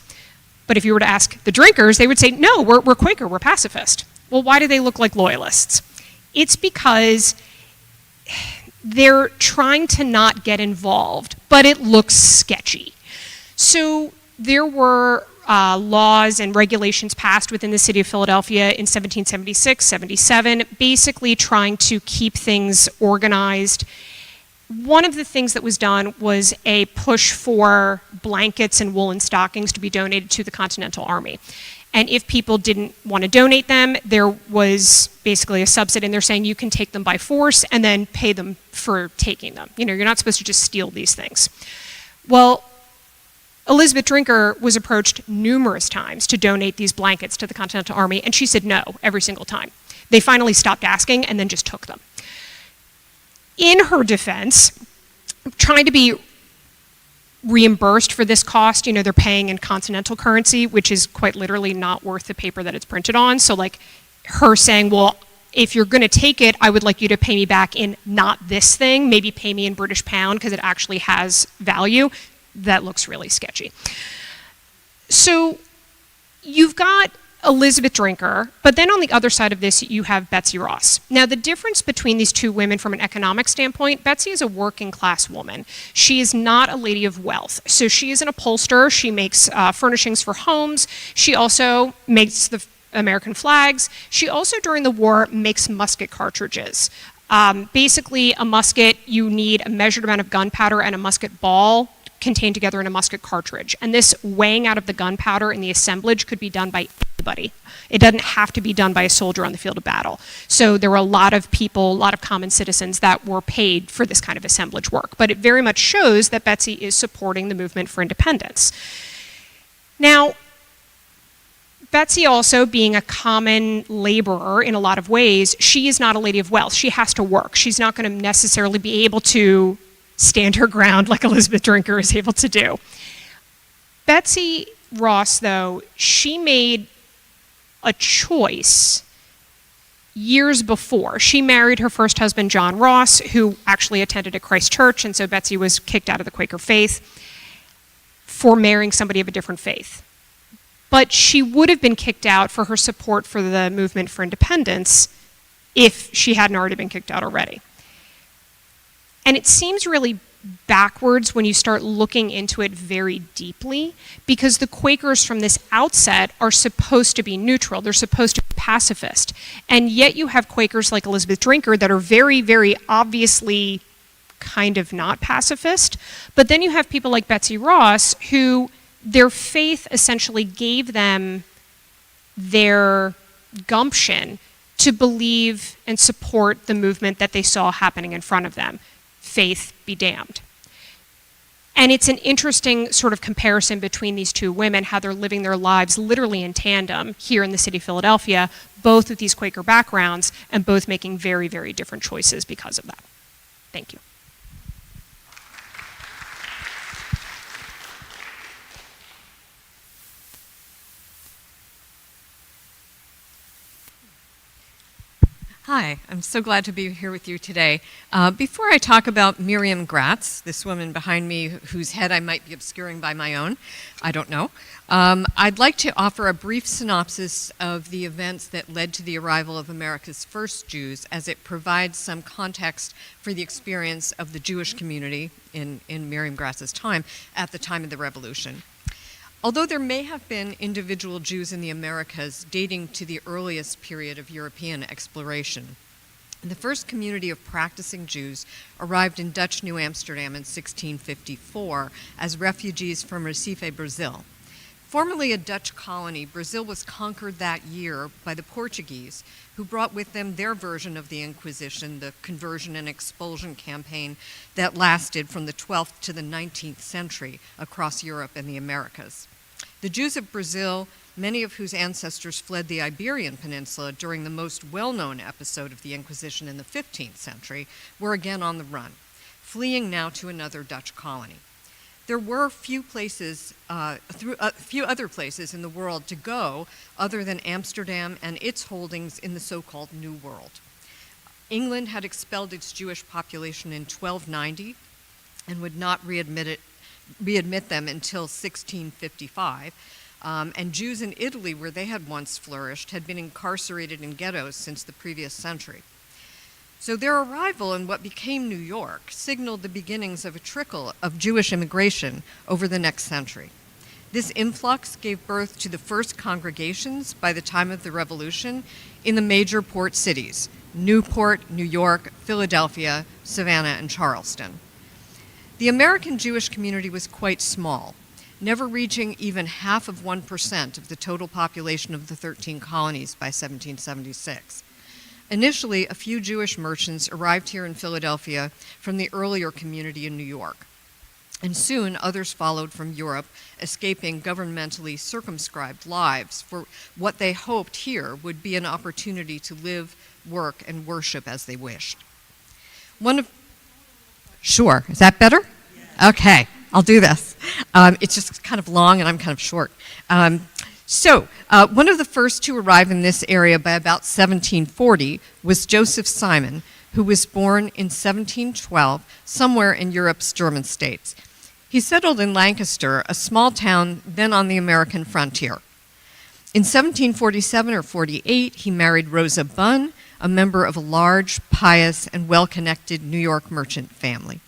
But if you were to ask the Drinkers, they would say, no, we're Quaker, we're pacifist. Well, why do they look like loyalists? It's because they're trying to not get involved, but it looks sketchy. So there were laws and regulations passed within the city of Philadelphia in 1776, 77, basically trying to keep things organized. One of the things that was done was a push for blankets and woolen stockings to be donated to the Continental Army. And if people didn't want to donate them, there was basically a subsidy, and they're saying you can take them by force and then pay them for taking them. You're not supposed to just steal these things. Well, Elizabeth Drinker was approached numerous times to donate these blankets to the Continental Army, and she said no every single time. They finally stopped asking and then just took them. In her defense, trying to be reimbursed for this cost, they're paying in continental currency, which is quite literally not worth the paper that it's printed on. So like her saying, well, if you're going to take it, I would like you to pay me back in not this thing, maybe pay me in British pound because it actually has value. That looks really sketchy. So you've got Elizabeth Drinker, but then on the other side of this, you have Betsy Ross. Now, the difference between these two women from an economic standpoint, Betsy is a working class woman. She is not a lady of wealth. So she is an upholsterer. She makes furnishings for homes. She also makes the American flags. She also, during the war, makes musket cartridges. Basically, a musket, you need a measured amount of gunpowder and a musket ball contained together in a musket cartridge. And this weighing out of the gunpowder and the assemblage could be done by anybody. It doesn't have to be done by a soldier on the field of battle. So there were a lot of people, a lot of common citizens that were paid for this kind of assemblage work. But it very much shows that Betsy is supporting the movement for independence. Now, Betsy also, being a common laborer in a lot of ways, she is not a lady of wealth. She has to work. She's not going to necessarily be able to stand her ground like Elizabeth Drinker is able to do. Betsy Ross, though, she made a choice years before. She married her first husband, John Ross, who actually attended at Christ Church, and so Betsy was kicked out of the Quaker faith for marrying somebody of a different faith. But she would have been kicked out for her support for the movement for independence if she hadn't already been kicked out already. And it seems really backwards when you start looking into it very deeply, because the Quakers from this outset are supposed to be neutral. They're supposed to be pacifist. And yet you have Quakers like Elizabeth Drinker that are very, very obviously kind of not pacifist. But then you have people like Betsy Ross, who their faith essentially gave them their gumption to believe and support the movement that they saw happening in front of them. Faith be damned. And it's an interesting sort of comparison between these two women, how they're living their lives literally in tandem here in the city of Philadelphia, both with these Quaker backgrounds and both making very, very different choices because of that. Thank you. Hi, I'm so glad to be here with you today. Before I talk about Miriam Gratz, this woman behind me whose head I might be obscuring by my own, I don't know, I'd like to offer a brief synopsis of the events that led to the arrival of America's first Jews, as it provides some context for the experience of the Jewish community in Miriam Gratz's time at the time of the Revolution. Although there may have been individual Jews in the Americas dating to the earliest period of European exploration, The first community of practicing Jews arrived in Dutch New Amsterdam in 1654 as refugees from Recife, Brazil. Formerly a Dutch colony, Brazil was conquered that year by the Portuguese, who brought with them their version of the Inquisition, the conversion and expulsion campaign that lasted from the 12th to the 19th century across Europe and the Americas. The Jews of Brazil, many of whose ancestors fled the Iberian Peninsula during the most well-known episode of the Inquisition in the 15th century, were again on the run, fleeing now to another Dutch colony. There were few other places in the world to go other than Amsterdam and its holdings in the so-called New World. England had expelled its Jewish population in 1290 and would not readmit them until 1655. And Jews in Italy, where they had once flourished, had been incarcerated in ghettos since the previous century. So their arrival in what became New York signaled the beginnings of a trickle of Jewish immigration over the next century. This influx gave birth to the first congregations by the time of the Revolution in the major port cities, Newport, New York, Philadelphia, Savannah, and Charleston. The American Jewish community was quite small, never reaching even half of 1% of the total population of the 13 colonies by 1776. Initially, a few Jewish merchants arrived here in Philadelphia from the earlier community in New York, and soon others followed from Europe, escaping governmentally circumscribed lives for what they hoped here would be an opportunity to live, work, and worship as they wished. Sure, is that better? Okay, I'll do this. It's just kind of long and I'm kind of short. One of the first to arrive in this area by about 1740 was Joseph Simon, who was born in 1712 somewhere in Europe's German states. He settled in Lancaster, a small town then on the American frontier. In 1747 or 48, he married Rosa Bunn, a member of a large, pious, and well-connected New York merchant family.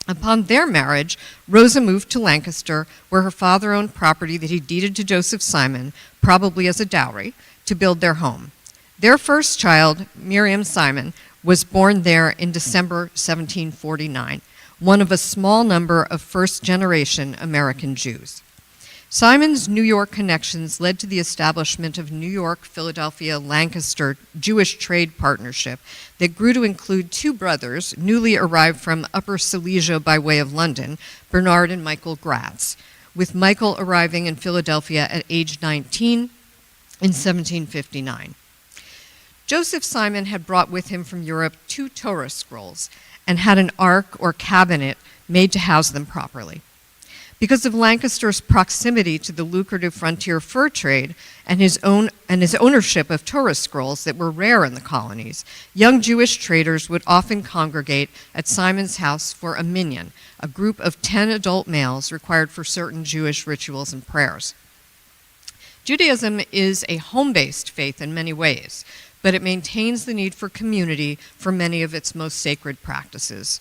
Upon their marriage, Rosa moved to Lancaster, where her father owned property that he deeded to Joseph Simon, probably as a dowry, to build their home. Their first child, Miriam Simon, was born there in December 1749, one of a small number of first-generation American Jews. Simon's New York connections led to the establishment of New York, Philadelphia, Lancaster Jewish Trade Partnership that grew to include two brothers newly arrived from Upper Silesia by way of London, Bernard and Michael Gratz, with Michael arriving in Philadelphia at age 19 in 1759. Joseph Simon had brought with him from Europe 2 Torah scrolls and had an ark or cabinet made to house them properly. Because of Lancaster's proximity to the lucrative frontier fur trade and his ownership of Torah scrolls that were rare in the colonies, young Jewish traders would often congregate at Simon's house for a minyan, a group of 10 adult males required for certain Jewish rituals and prayers. Judaism is a home-based faith in many ways, but it maintains the need for community for many of its most sacred practices.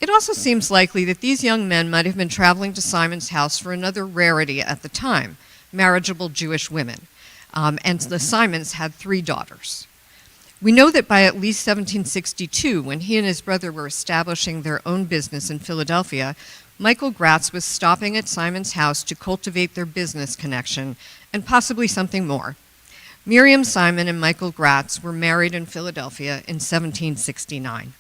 It also seems likely that these young men might have been traveling to Simon's house for another rarity at the time, marriageable Jewish women, and the Simons had 3 daughters. We know that by at least 1762, when he and his brother were establishing their own business in Philadelphia, Michael Gratz was stopping at Simon's house to cultivate their business connection and possibly something more. Miriam Simon and Michael Gratz were married in Philadelphia in 1769.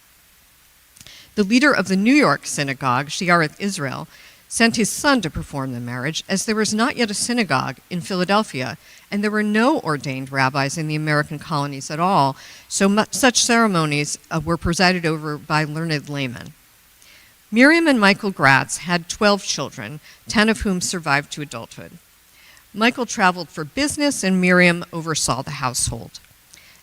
The leader of the New York synagogue, Shearith Israel, sent his son to perform the marriage, as there was not yet a synagogue in Philadelphia, and there were no ordained rabbis in the American colonies at all, so such ceremonies were presided over by learned laymen. Miriam and Michael Gratz had 12 children, 10 of whom survived to adulthood. Michael traveled for business, and Miriam oversaw the household.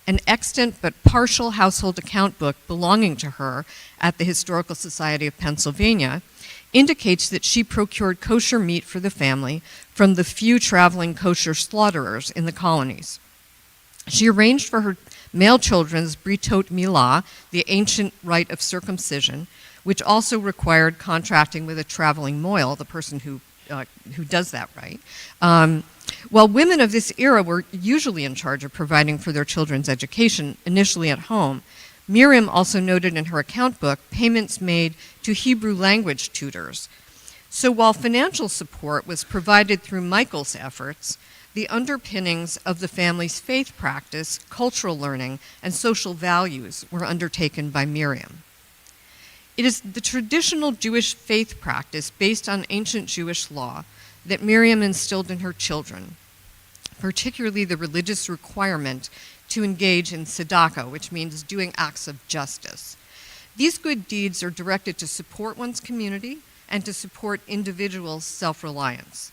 An extant but partial household account book belonging to her at the Historical Society of Pennsylvania indicates that she procured kosher meat for the family from the few traveling kosher slaughterers in the colonies. She arranged for her male children's britot milah, the ancient rite of circumcision, which also required contracting with a traveling moil, the person who does that rite. While women of this era were usually in charge of providing for their children's education, initially at home, Miriam also noted in her account book payments made to Hebrew language tutors. So while financial support was provided through Michael's efforts, the underpinnings of the family's faith practice, cultural learning, and social values were undertaken by Miriam. It is the traditional Jewish faith practice based on ancient Jewish law that Miriam instilled in her children, particularly the religious requirement to engage in tzedakah, which means doing acts of justice. These good deeds are directed to support one's community and to support individuals' self-reliance.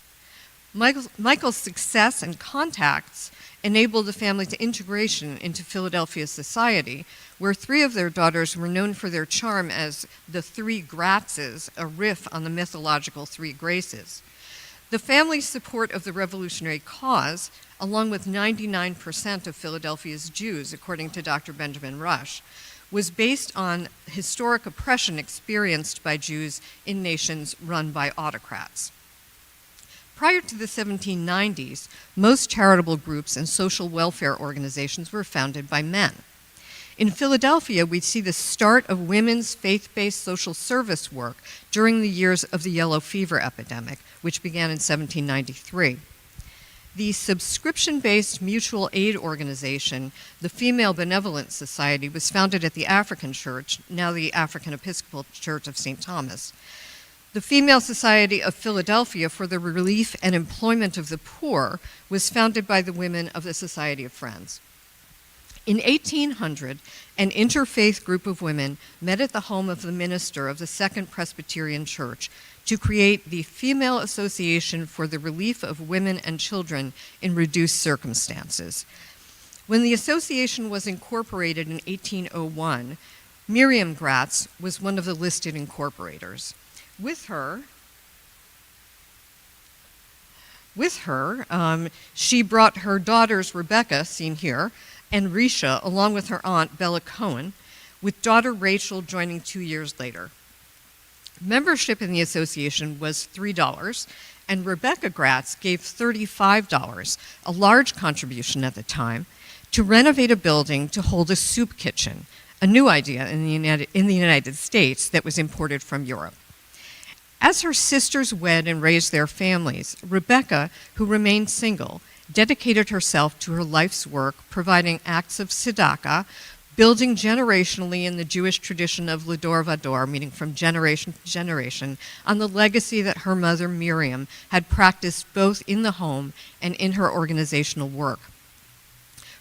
Michael's success and contacts enabled the family's integration into Philadelphia society, where 3 of their daughters were known for their charm as the 3 Gratzes, a riff on the mythological 3 Graces. The family's support of the revolutionary cause, along with 99% of Philadelphia's Jews, according to Dr. Benjamin Rush, was based on historic oppression experienced by Jews in nations run by autocrats. Prior to the 1790s, most charitable groups and social welfare organizations were founded by men. In Philadelphia, we see the start of women's faith-based social service work during the years of the yellow fever epidemic, which began in 1793. The subscription-based mutual aid organization, the Female Benevolent Society, was founded at the African Church, now the African Episcopal Church of St. Thomas. The Female Society of Philadelphia for the Relief and Employment of the Poor was founded by the women of the Society of Friends. In 1800, an interfaith group of women met at the home of the minister of the Second Presbyterian Church to create the Female Association for the Relief of Women and Children in Reduced Circumstances. When the association was incorporated in 1801, Miriam Gratz was one of the listed incorporators. With her, she brought her daughters, Rebecca, seen here, and Risha, along with her aunt, Bella Cohen, with daughter Rachel joining 2 years later. Membership in the association was $3, and Rebecca Gratz gave $35, a large contribution at the time, to renovate a building to hold a soup kitchen, a new idea in the United States that was imported from Europe. As her sisters wed and raised their families, Rebecca, who remained single, dedicated herself to her life's work, providing acts of tzedakah, building generationally in the Jewish tradition of Lador Vador, meaning from generation to generation, on the legacy that her mother Miriam had practiced both in the home and in her organizational work.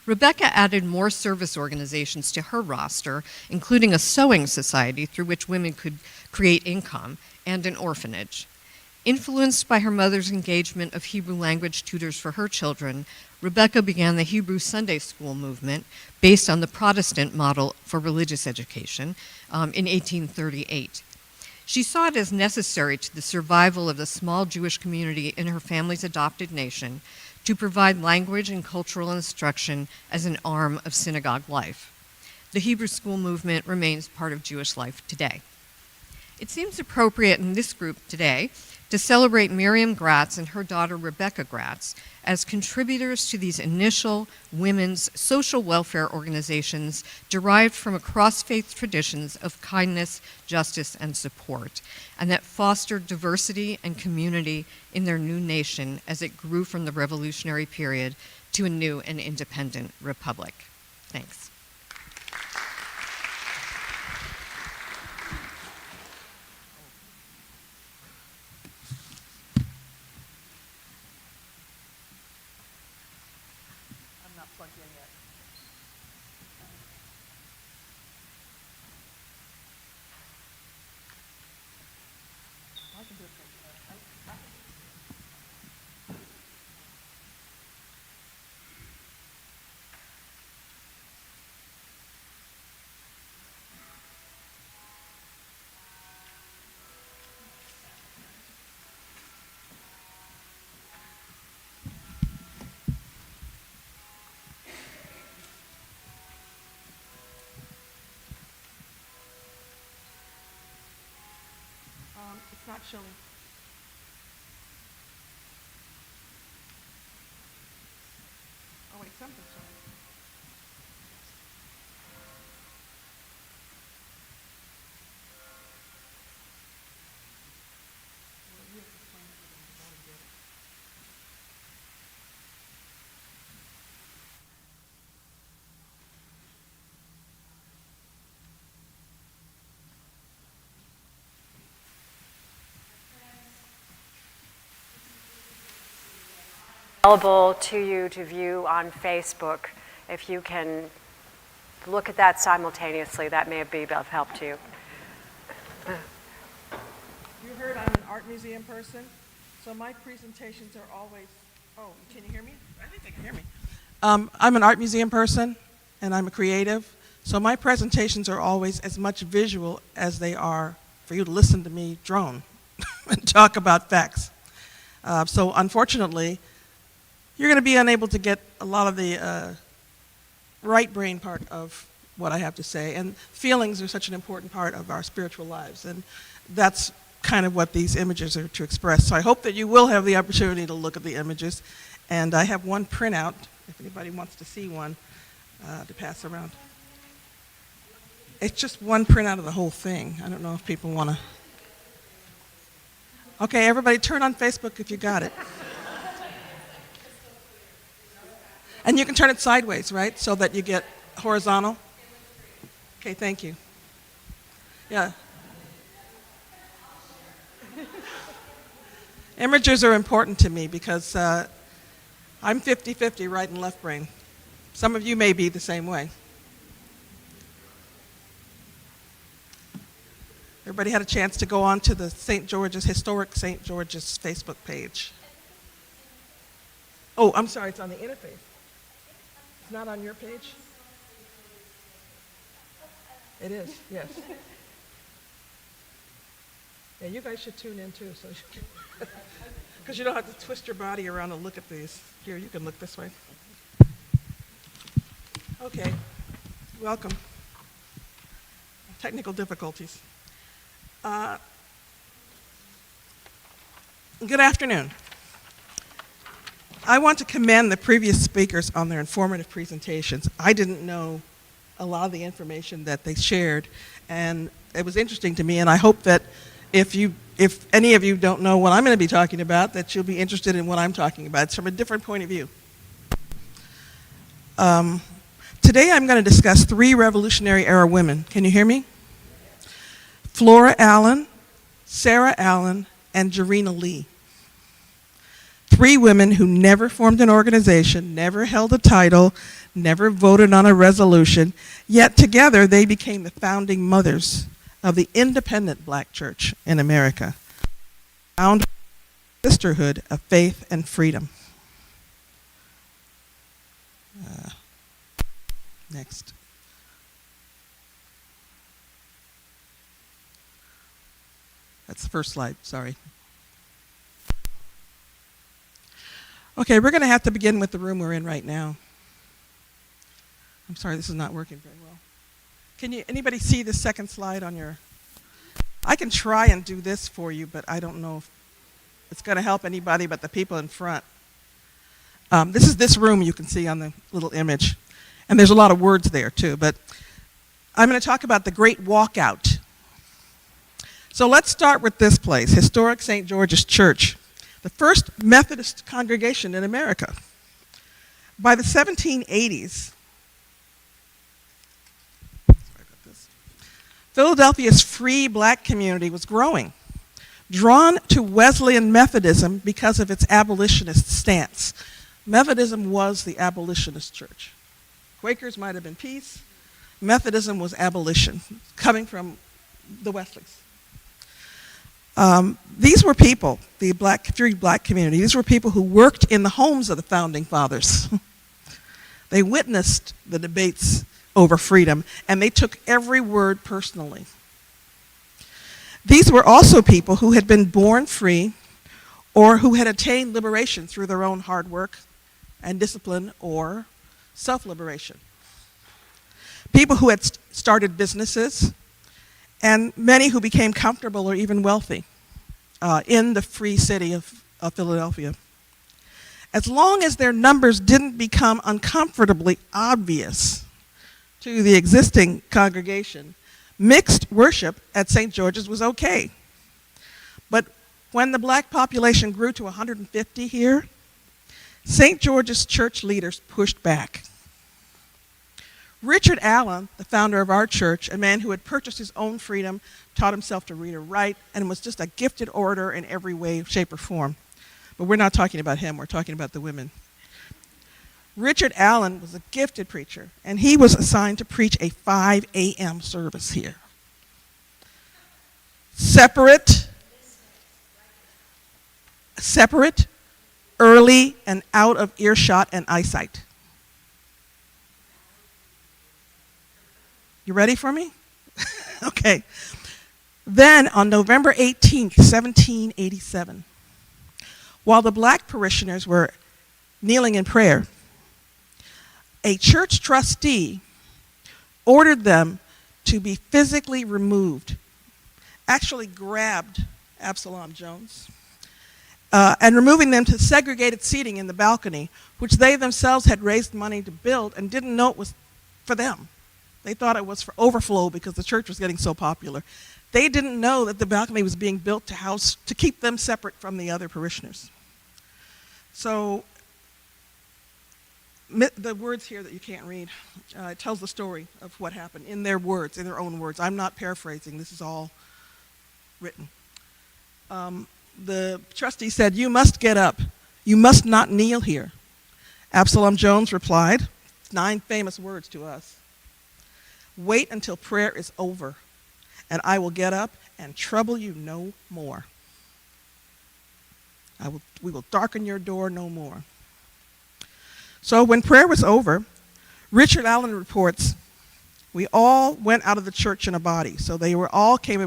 Rebecca added more service organizations to her roster, including a sewing society through which women could create income, and an orphanage. Influenced by her mother's engagement of Hebrew language tutors for her children, Rebecca began the Hebrew Sunday School movement based on the Protestant model for religious education in 1838. She saw it as necessary to the survival of the small Jewish community in her family's adopted nation to provide language and cultural instruction as an arm of synagogue life. The Hebrew school movement remains part of Jewish life today. It seems appropriate in this group today to celebrate Miriam Gratz and her daughter Rebecca Gratz as contributors to these initial women's social welfare organizations derived from cross-faith traditions of kindness, justice, and support, and that fostered diversity and community in their new nation as it grew from the revolutionary period to a new and independent republic. Thanks. It's not showing. Oh wait, something's showing. available to you to view on Facebook. If you can look at that simultaneously, that may be of help to you. You heard I'm an art museum person, so my presentations are always, oh, can you hear me? I think they can hear me. I'm an art museum person, and I'm a creative, so my presentations are always as much visual as they are for you to listen to me drone and talk about facts. So unfortunately, you're going to be unable to get a lot of the right brain part of what I have to say, and feelings are such an important part of our spiritual lives, and that's kind of what these images are to express. So I hope that you will have the opportunity to look at the images, and I have one printout, if anybody wants to see one, to pass around. It's just one printout of the whole thing. I don't know if people want to. Okay, everybody turn on Facebook if you got it. And you can turn it sideways, right, so that you get horizontal? Okay, thank you. Yeah. Images are important to me because I'm 50-50 right and left brain. Some of you may be the same way. Everybody had a chance to go on to the historic St. George's Facebook page. Oh, I'm sorry, it's on the interface. It's not on your page? It is, yes. Yeah, you guys should tune in too, so because you don't have to twist your body around to look at these. Here, you can look this way. Okay, welcome. Technical difficulties. Good afternoon. I want to commend the previous speakers on their informative presentations. I didn't know a lot of the information that they shared, and it was interesting to me, and I hope that if any of you don't know what I'm going to be talking about, that you'll be interested in what I'm talking about. It's from a different point of view. Today I'm going to discuss 3 Revolutionary Era women. Can you hear me? Flora Allen, Sarah Allen, and Jarena Lee. 3 women who never formed an organization, never held a title, never voted on a resolution, yet together they became the founding mothers of the independent black church in America, found sisterhood of faith and freedom. Next. That's the first slide, sorry. Okay, we're going to have to begin with the room we're in right now. I'm sorry, this is not working very well. Can anybody see the second slide on your? I can try and do this for you, but I don't know if it's going to help anybody but the people in front. This is this room you can see on the little image. And there's a lot of words there too, but I'm going to talk about the Great Walkout. So let's start with this place, historic St. George's Church, the first Methodist congregation in America. By the 1780s, Philadelphia's free black community was growing, drawn to Wesleyan Methodism because of its abolitionist stance. Methodism was the abolitionist church. Quakers might have been peace. Methodism was abolition, coming from the Wesleys. These were people, the free black community, these were people who worked in the homes of the founding fathers. They witnessed the debates over freedom, and they took every word personally. These were also people who had been born free or who had attained liberation through their own hard work and discipline or self-liberation. People who had started businesses, and many who became comfortable or even wealthy in the free city of Philadelphia. As long as their numbers didn't become uncomfortably obvious to the existing congregation, mixed worship at St. George's was okay. But when the black population grew to 150 here, St. George's church leaders pushed back. Richard Allen, the founder of our church, a man who had purchased his own freedom, taught himself to read and write, and was just a gifted orator in every way, shape, or form, But we're not talking about him, we're talking about the women. Richard Allen was a gifted preacher, and he was assigned to preach a 5 a.m. service here. Separate, early, and out of earshot and eyesight. You ready for me? Okay. Then on November 18th, 1787, while the black parishioners were kneeling in prayer, a church trustee ordered them to be physically removed, actually grabbed Absalom Jones, and removing them to segregated seating in the balcony, which they themselves had raised money to build and didn't know it was for them. They thought it was for overflow because the church was getting so popular. They didn't know that the balcony was being built to keep them separate from the other parishioners. So the words here that you can't read, it tells the story of what happened in their words, in their own words. I'm not paraphrasing, this is all written. The trustee said, "You must get up. You must not kneel here." Absalom Jones replied, 9 famous words to us: "Wait until prayer is over, and I will get up and trouble you no more. We will darken your door no more." So when prayer was over, Richard Allen reports, we all went out of the church in a body. So they were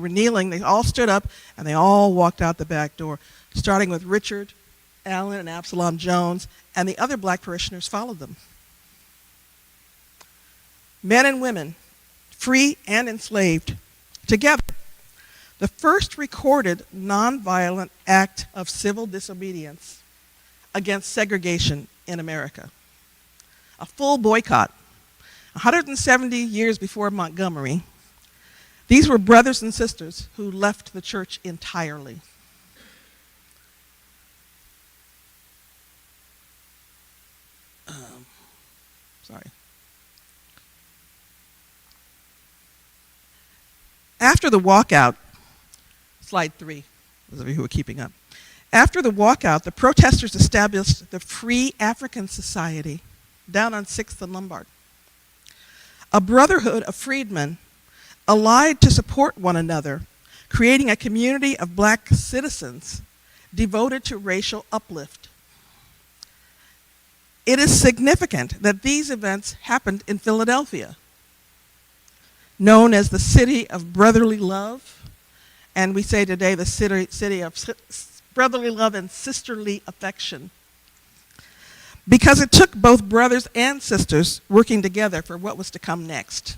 kneeling, they all stood up, and they all walked out the back door, starting with Richard Allen and Absalom Jones, and the other black parishioners followed them. Men and women, free and enslaved, together. The first recorded nonviolent act of civil disobedience against segregation in America. A full boycott. 170 years before Montgomery, these were brothers and sisters who left the church entirely. After the walkout, slide 3, those of you who are keeping up. After the walkout, the protesters established the Free African Society down on 6th and Lombard, a brotherhood of freedmen allied to support one another, creating a community of black citizens devoted to racial uplift. It is significant that these events happened in Philadelphia, known as the city of brotherly love, and we say today the city of brotherly love and sisterly affection, because it took both brothers and sisters working together for what was to come next.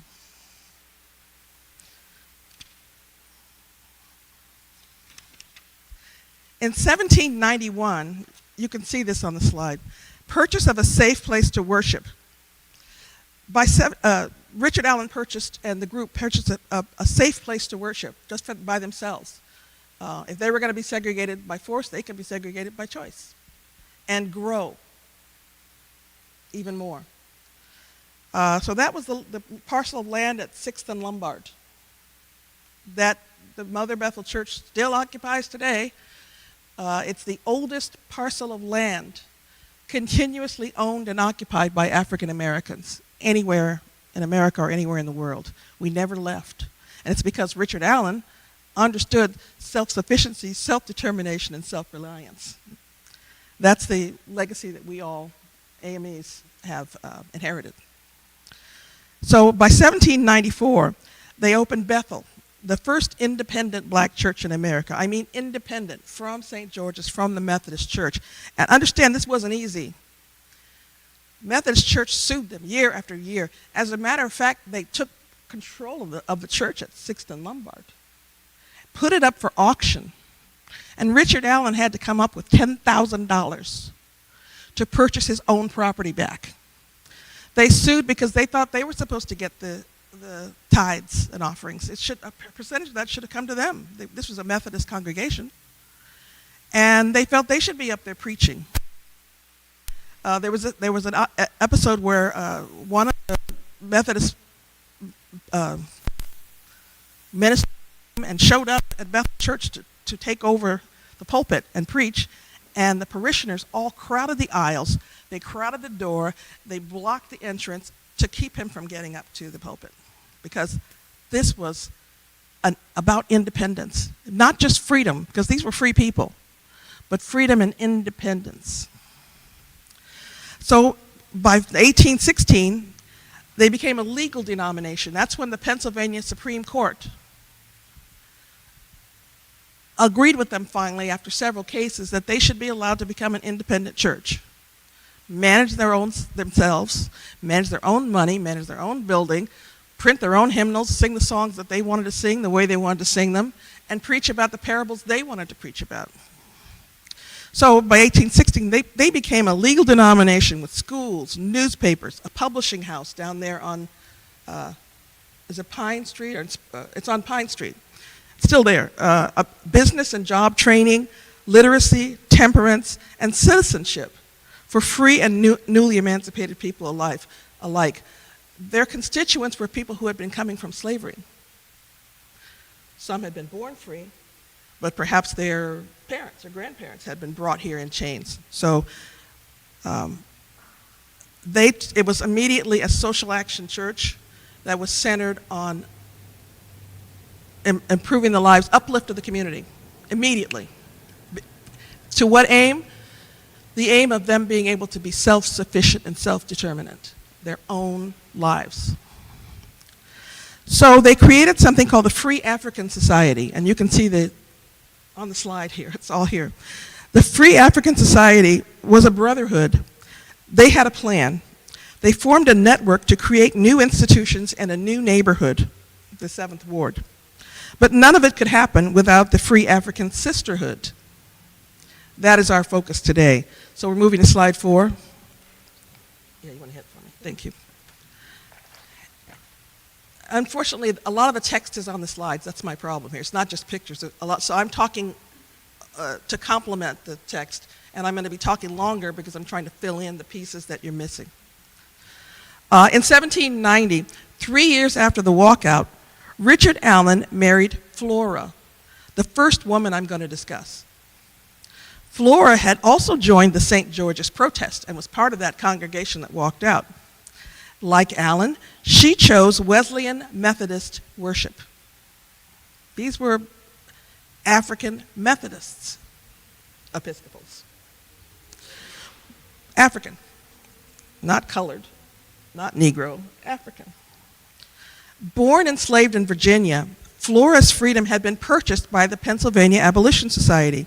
In 1791, you can see this on the slide, purchase of a safe place to worship. Richard Allen purchased, and the group purchased a safe place to worship just by themselves. If they were going to be segregated by force, they could be segregated by choice and grow even more. So that was the parcel of land at 6th and Lombard that the Mother Bethel Church still occupies today. It's the oldest parcel of land continuously owned and occupied by African Americans anywhere in America or anywhere in the world. We never left. And it's because Richard Allen understood self-sufficiency, self-determination, and self-reliance. That's the legacy that we all AMEs have inherited. So by 1794, they opened Bethel, the first independent black church in America. I mean independent, from St. George's, from the Methodist Church. And understand, this wasn't easy. Methodist Church sued them year after year. As a matter of fact, they took control of the church at 6th and Lombard, put it up for auction, and Richard Allen had to come up with $10,000 to purchase his own property back. They sued because they thought they were supposed to get the tithes and offerings. A percentage of that should have come to them. This was a Methodist congregation. And they felt they should be up there preaching. There was an episode where one of the Methodist ministers and showed up at Bethel Church to take over the pulpit and preach, and the parishioners all crowded the aisles, they crowded the door, they blocked the entrance to keep him from getting up to the pulpit, because this was about independence, not just freedom, because these were free people, but freedom and independence. So by 1816, they became a legal denomination. That's when the Pennsylvania Supreme Court agreed with them finally, after several cases, that they should be allowed to become an independent church, manage their own themselves, manage their own money, manage their own building, print their own hymnals, sing the songs that they wanted to sing the way they wanted to sing them, and preach about the parables they wanted to preach about. So by 1816, they became a legal denomination with schools, newspapers, a publishing house down there on, is it Pine Street? Or it's on Pine Street. It's still there. A business and job training, literacy, temperance, and citizenship for free and newly emancipated people alike. Their constituents were people who had been coming from slavery. Some had been born free, but perhaps their parents or grandparents had been brought here in chains. So it was immediately a social action church that was centered on improving the lives, uplift of the community, immediately. To what aim? The aim of them being able to be self-sufficient and self-determinant, their own lives. So they created something called the Free African Society, and you can see on the slide here, it's all here. The Free African Society was a brotherhood. They had a plan. They formed a network to create new institutions and a new neighborhood, the 7th Ward. But none of it could happen without the Free African Sisterhood. That is our focus today. So we're moving to slide 4. Yeah, you want to hit for me? Thank you. Unfortunately, a lot of the text is on the slides. That's my problem here. It's not just pictures. So I'm talking to complement the text, and I'm going to be talking longer because I'm trying to fill in the pieces that you're missing. In 1790, 3 years after the walkout, Richard Allen married Flora, the first woman I'm going to discuss. Flora had also joined the St. George's protest and was part of that congregation that walked out. Like Allen, she chose Wesleyan Methodist worship. These were African Methodists, Episcopals. African, not colored, not Negro, African. Born enslaved in Virginia, Flora's freedom had been purchased by the Pennsylvania Abolition Society.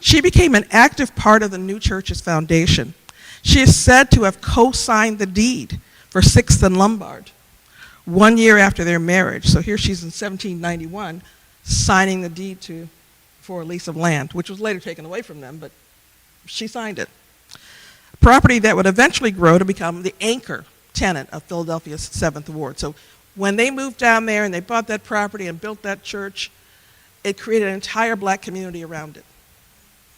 She became an active part of the new church's foundation. She is said to have co-signed the deed for 6th and Lombard 1 year after their marriage. So here she's in 1791 signing the deed for a lease of land, which was later taken away from them, but she signed it. Property that would eventually grow to become the anchor tenant of Philadelphia's 7th Ward. So when they moved down there and they bought that property and built that church, it created an entire black community around it.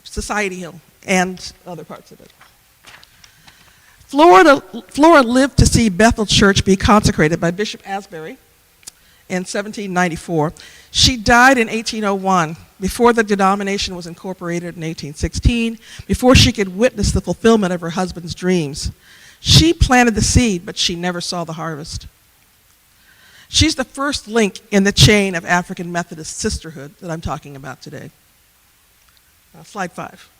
Society Hill and other parts of it. Flora lived to see Bethel Church be consecrated by Bishop Asbury in 1794. She died in 1801, before the denomination was incorporated in 1816, before she could witness the fulfillment of her husband's dreams. She planted the seed, but she never saw the harvest. She's the first link in the chain of African Methodist sisterhood that I'm talking about today. Slide 5.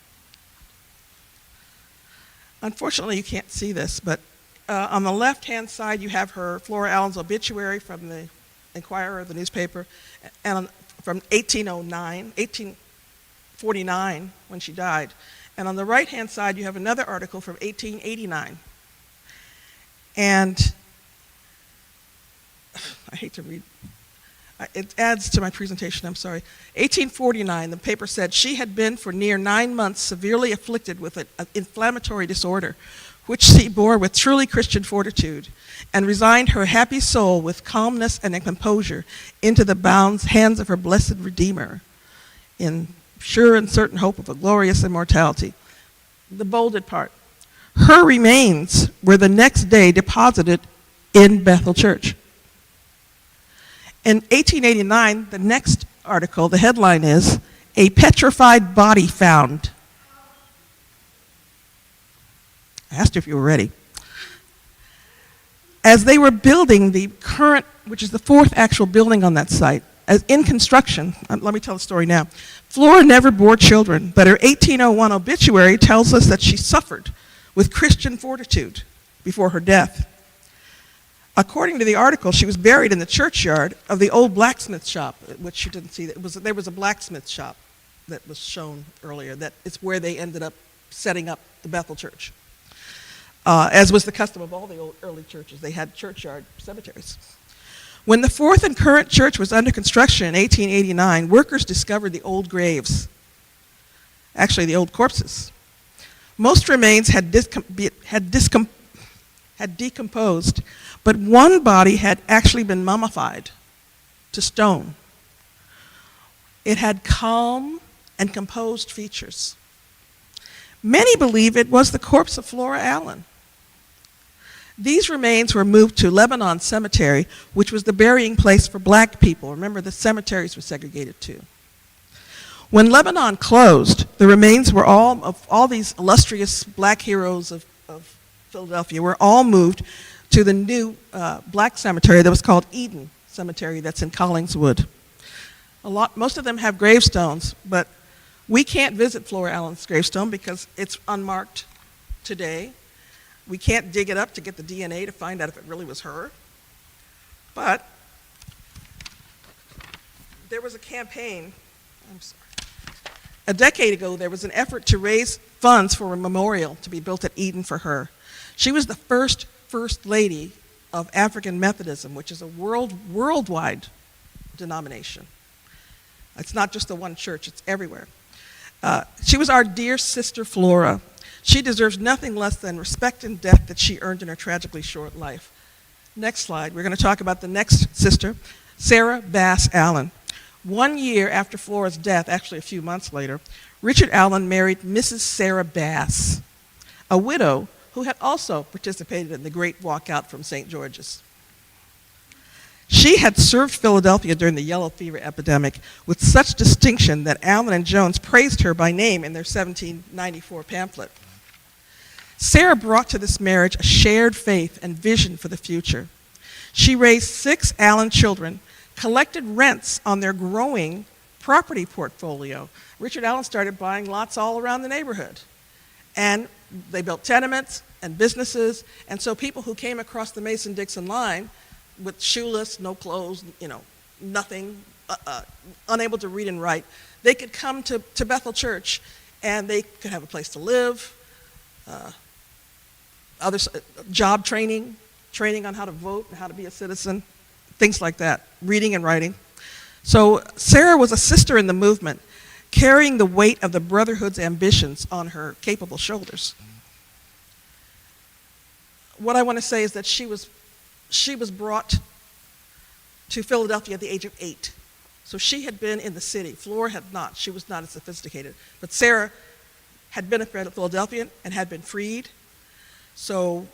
Unfortunately, you can't see this, but on the left-hand side, you have Flora Allen's obituary from the Enquirer, the newspaper, and from 1849, when she died. And on the right-hand side, you have another article from 1889. And I hate to read. It adds to my presentation, I'm sorry. 1849, the paper said, she had been for near 9 months severely afflicted with an inflammatory disorder, which she bore with truly Christian fortitude, and resigned her happy soul with calmness and composure into the hands of her blessed Redeemer, in sure and certain hope of a glorious immortality. The bolded part. Her remains were the next day deposited in Bethel Church. In 1889, the next article, the headline is, "A Petrified Body Found." I asked you if you were ready. As they were building the current, which is the fourth actual building on that site, as in construction, let me tell the story now. Flora never bore children, but her 1801 obituary tells us that she suffered with Christian fortitude before her death. According to the article, she was buried in the churchyard of the old blacksmith shop, which you didn't see. There was a blacksmith shop that was shown earlier. That is where they ended up setting up the Bethel Church. As was the custom of all the old early churches, they had churchyard cemeteries. When the fourth and current church was under construction in 1889, workers discovered the old graves, actually the old corpses. Most remains had decomposed, but one body had actually been mummified to stone. It had calm and composed features. Many believe it was the corpse of Flora Allen. These remains were moved to Lebanon Cemetery, which was the burying place for black people. Remember, the cemeteries were segregated too. When Lebanon closed, the remains were all these illustrious black heroes of Philadelphia were all moved to the new black cemetery that was called Eden Cemetery that's in Collingswood. Most of them have gravestones, but we can't visit Flora Allen's gravestone because it's unmarked today. We can't dig it up to get the DNA to find out if it really was her. But there was a campaign, a decade ago, there was an effort to raise funds for a memorial to be built at Eden for her. She was the first lady of African Methodism, which is a worldwide denomination. It's not just the one church, it's everywhere. She was our dear sister Flora. She deserves nothing less than respect and death that she earned in her tragically short life. Next slide, we're going to talk about the next sister, Sarah Bass Allen. 1 year after Flora's death, actually a few months later, Richard Allen married Mrs. Sarah Bass, a widow who had also participated in the Great Walkout from St. George's. She had served Philadelphia during the yellow fever epidemic with such distinction that Allen and Jones praised her by name in their 1794 pamphlet. Sarah brought to this marriage a shared faith and vision for the future. She raised 6 Allen children, collected rents on their growing property portfolio. Richard Allen started buying lots all around the neighborhood. And they built tenements and businesses, and so people who came across the Mason-Dixon line with shoeless, no clothes, nothing, unable to read and write, they could come to Bethel Church and they could have a place to live, job training on how to vote and how to be a citizen, things like that, reading and writing. So Sarah was a sister in the movement, carrying the weight of the Brotherhood's ambitions on her capable shoulders. What I want to say is that she was brought to Philadelphia at the age of 8. So she had been in the city. Flora had not. She was not as sophisticated. But Sarah had been a Philadelphian and had been freed. So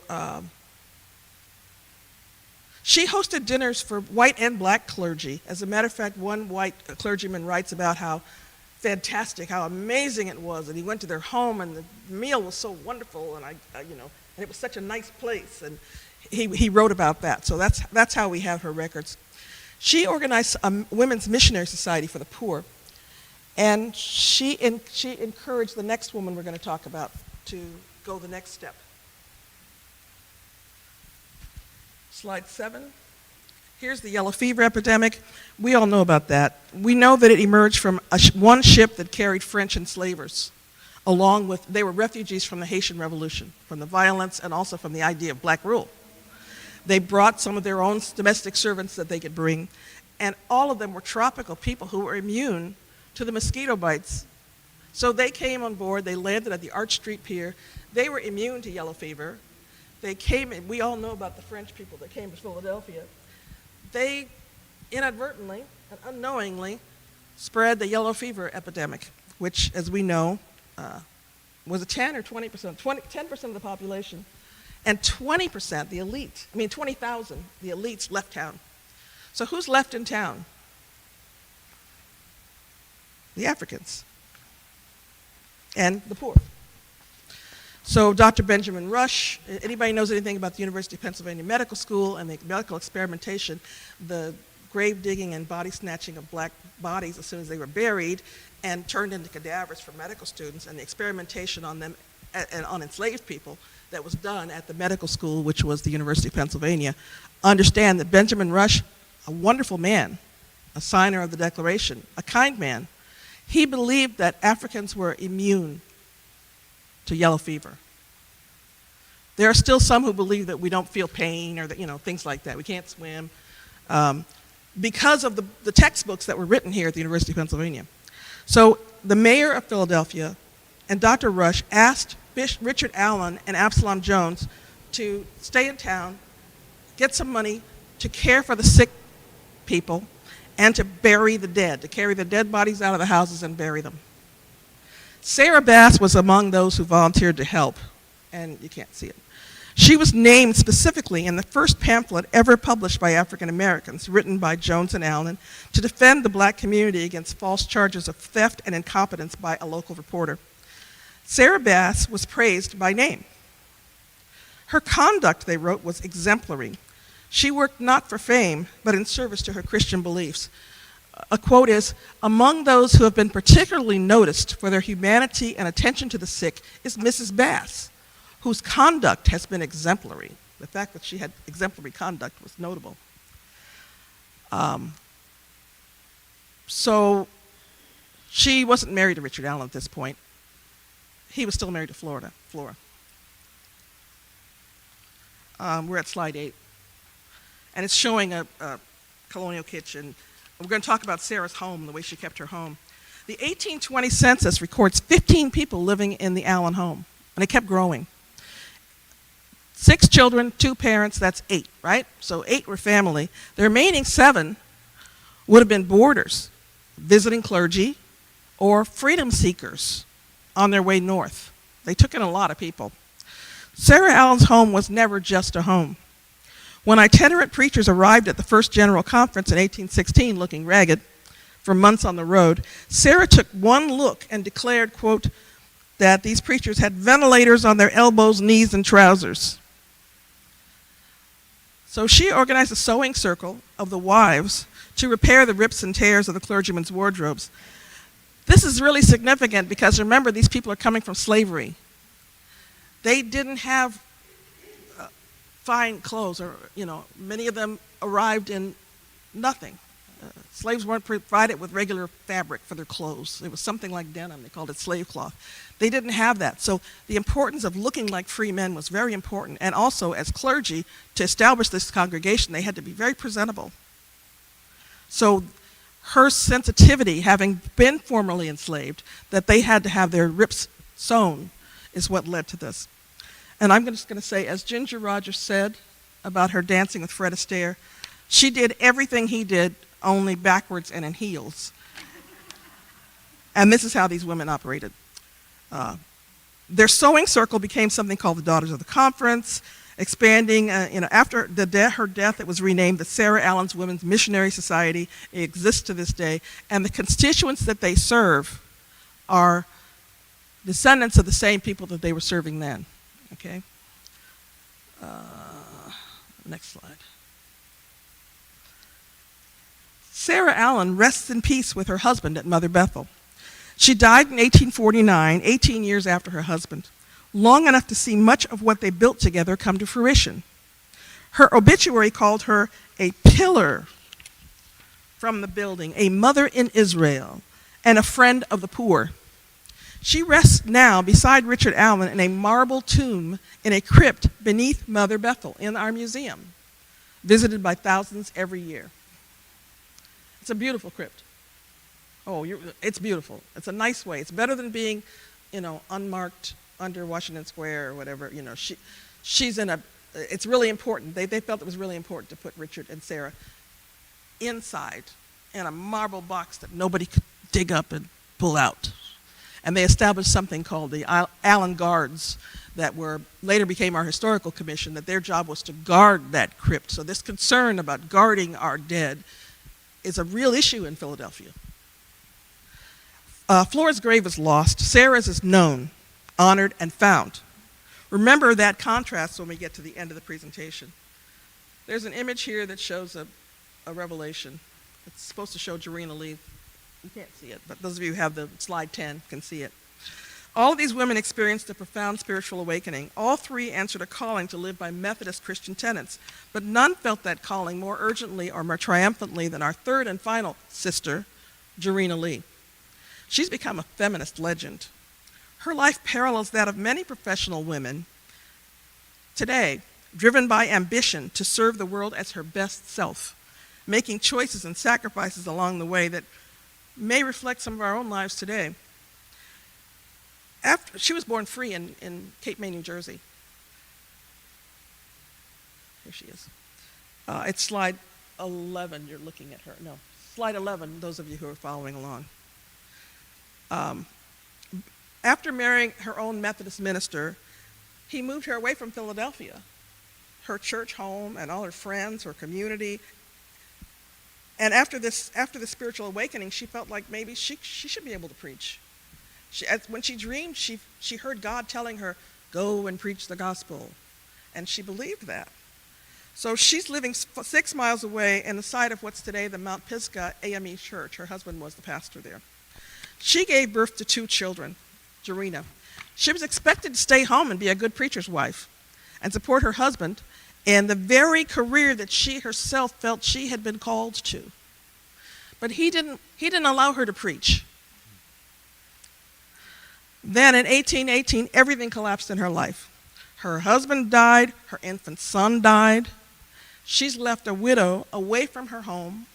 she hosted dinners for white and black clergy. As a matter of fact, one white clergyman writes about how fantastic, how amazing it was, and he went to their home and the meal was so wonderful, and and it was such a nice place, and he wrote about that. So that's how we have her records. She organized a women's missionary society for the poor, and she encouraged the next woman we're going to talk about to go the next step. Slide 7. Here's the yellow fever epidemic. We all know about that. We know that it emerged from one ship that carried French enslavers, they were refugees from the Haitian Revolution, from the violence and also from the idea of black rule. They brought some of their own domestic servants that they could bring, and all of them were tropical people who were immune to the mosquito bites. So they came on board, they landed at the Arch Street Pier. They were immune to yellow fever. They came, and we all know about the French people that came to Philadelphia. They inadvertently and unknowingly spread the yellow fever epidemic, which, as we know, was a 10 or 20%, 10% of the population, and 20%, the elite, 20,000, the elites left town. So who's left in town? The Africans and the poor. So Dr. Benjamin Rush, anybody knows anything about the University of Pennsylvania Medical School and the medical experimentation, the grave digging and body snatching of black bodies as soon as they were buried and turned into cadavers for medical students, and the experimentation on them and on enslaved people that was done at the medical school, which was the University of Pennsylvania, understand that Benjamin Rush, a wonderful man, a signer of the Declaration, a kind man, he believed that Africans were immune to yellow fever. There are still some who believe that we don't feel pain or that, things like that. We can't swim because of the textbooks that were written here at the University of Pennsylvania. So the mayor of Philadelphia and Dr. Rush asked Richard Allen and Absalom Jones to stay in town, get some money to care for the sick people, and to bury the dead, to carry the dead bodies out of the houses and bury them. Sarah Bass was among those who volunteered to help, and you can't see it. She was named specifically in the first pamphlet ever published by African Americans, written by Jones and Allen, to defend the black community against false charges of theft and incompetence by a local reporter. Sarah Bass was praised by name. Her conduct, they wrote, was exemplary. She worked not for fame, but in service to her Christian beliefs. A quote is, "Among those who have been particularly noticed for their humanity and attention to the sick is Mrs. Bass, whose conduct has been exemplary." The fact that she had exemplary conduct was notable. So she wasn't married to Richard Allen at this point. He was still married to Flora. We're at slide 8. And it's showing a colonial kitchen. We're going to talk about Sarah's home, the way she kept her home. The 1820 census records 15 people living in the Allen home, and it kept growing. 6 children, 2 parents, that's 8, right? So 8 were family. The remaining 7 would have been boarders, visiting clergy, or freedom seekers on their way north. They took in a lot of people. Sarah Allen's home was never just a home. When itinerant preachers arrived at the first General Conference in 1816, looking ragged for months on the road, Sarah took one look and declared, quote, that these preachers had ventilators on their elbows, knees, and trousers. So she organized a sewing circle of the wives to repair the rips and tears of the clergymen's wardrobes. This is really significant because remember, these people are coming from slavery. They didn't have fine clothes, or many of them arrived in nothing. Slaves weren't provided with regular fabric for their clothes. It was something like denim. They called it slave cloth. They didn't have that. So the importance of looking like free men was very important. And also, as clergy, to establish this congregation, they had to be very presentable. So her sensitivity, having been formerly enslaved, that they had to have their rips sewn, is what led to this. And I'm just going to say, as Ginger Rogers said about her dancing with Fred Astaire, she did everything he did, only backwards and in heels. And this is how these women operated. Their sewing circle became something called the Daughters of the Conference, expanding, after her death, it was renamed the Sarah Allen's Women's Missionary Society. It exists to this day. And the constituents that they serve are descendants of the same people that they were serving then. Okay. Next slide. Sarah Allen rests in peace with her husband at Mother Bethel. She died in 1849, 18 years after her husband, long enough to see much of what they built together come to fruition. Her obituary called her a pillar from the building, a mother in Israel, and a friend of the poor. She rests now beside Richard Allen in a marble tomb in a crypt beneath Mother Bethel in our museum, visited by thousands every year. It's a beautiful crypt. It's beautiful. It's a nice way. It's better than being, unmarked under Washington Square or whatever. She's in it's really important. They felt it was really important to put Richard and Sarah inside in a marble box that nobody could dig up and pull out. And they established something called the Allen Guards that later became our historical commission, that their job was to guard that crypt. So this concern about guarding our dead is a real issue in Philadelphia. Flora's grave is lost. Sarah's is known, honored, and found. Remember that contrast when we get to the end of the presentation. There's an image here that shows a revelation. It's supposed to show Jarena Lee. You can't see it, but those of you who have the slide 10 can see it. All of these women experienced a profound spiritual awakening. All three answered a calling to live by Methodist Christian tenets, but none felt that calling more urgently or more triumphantly than our third and final sister, Jarena Lee. She's become a feminist legend. Her life parallels that of many professional women today, driven by ambition to serve the world as her best self, making choices and sacrifices along the way that may reflect some of our own lives today. She was born free in Cape May, New Jersey. Here she is. It's slide 11, you're looking at her. No, slide 11, those of you who are following along. After marrying her own Methodist minister, he moved her away from Philadelphia, her church home and all her friends, her community. And after the spiritual awakening, she felt like maybe she should be able to preach. When she dreamed, she heard God telling her, go and preach the gospel. And she believed that. So she's living 6 miles away in the site of what's today the Mount Pisgah AME Church. Her husband was the pastor there. She gave birth to 2 children, Jarena. She was expected to stay home and be a good preacher's wife and support her husband in the very career that she herself felt she had been called to. But he didn't allow her to preach. Then in 1818, everything collapsed in her life. Her husband died, her infant son died. She's left a widow away from her home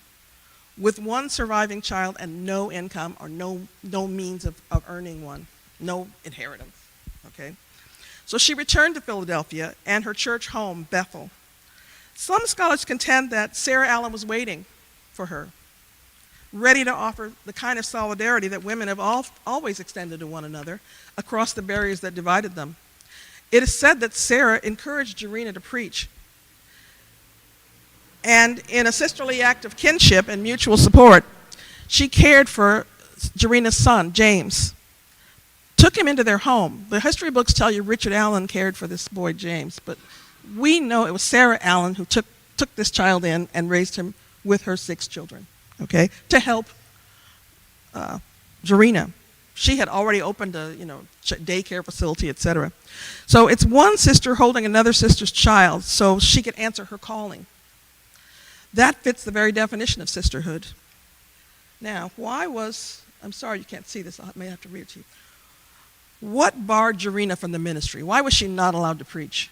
with 1 surviving child and no income or no means of earning one, no inheritance, okay? So she returned to Philadelphia and her church home, Bethel. Some scholars contend that Sarah Allen was waiting for her, ready to offer the kind of solidarity that women have always extended to one another across the barriers that divided them. It is said that Sarah encouraged Jarena to preach. And in a sisterly act of kinship and mutual support, she cared for Jarena's son, James, took him into their home. The history books tell you Richard Allen cared for this boy, James, but we know it was Sarah Allen who took this child in and raised him with her 6 children, okay, to help Jarena. She had already opened a daycare facility, etc. So it's one sister holding another sister's child so she could answer her calling. That fits the very definition of sisterhood. Now, I'm sorry you can't see this, I may have to read it to you. What barred Jarena from the ministry? Why was she not allowed to preach?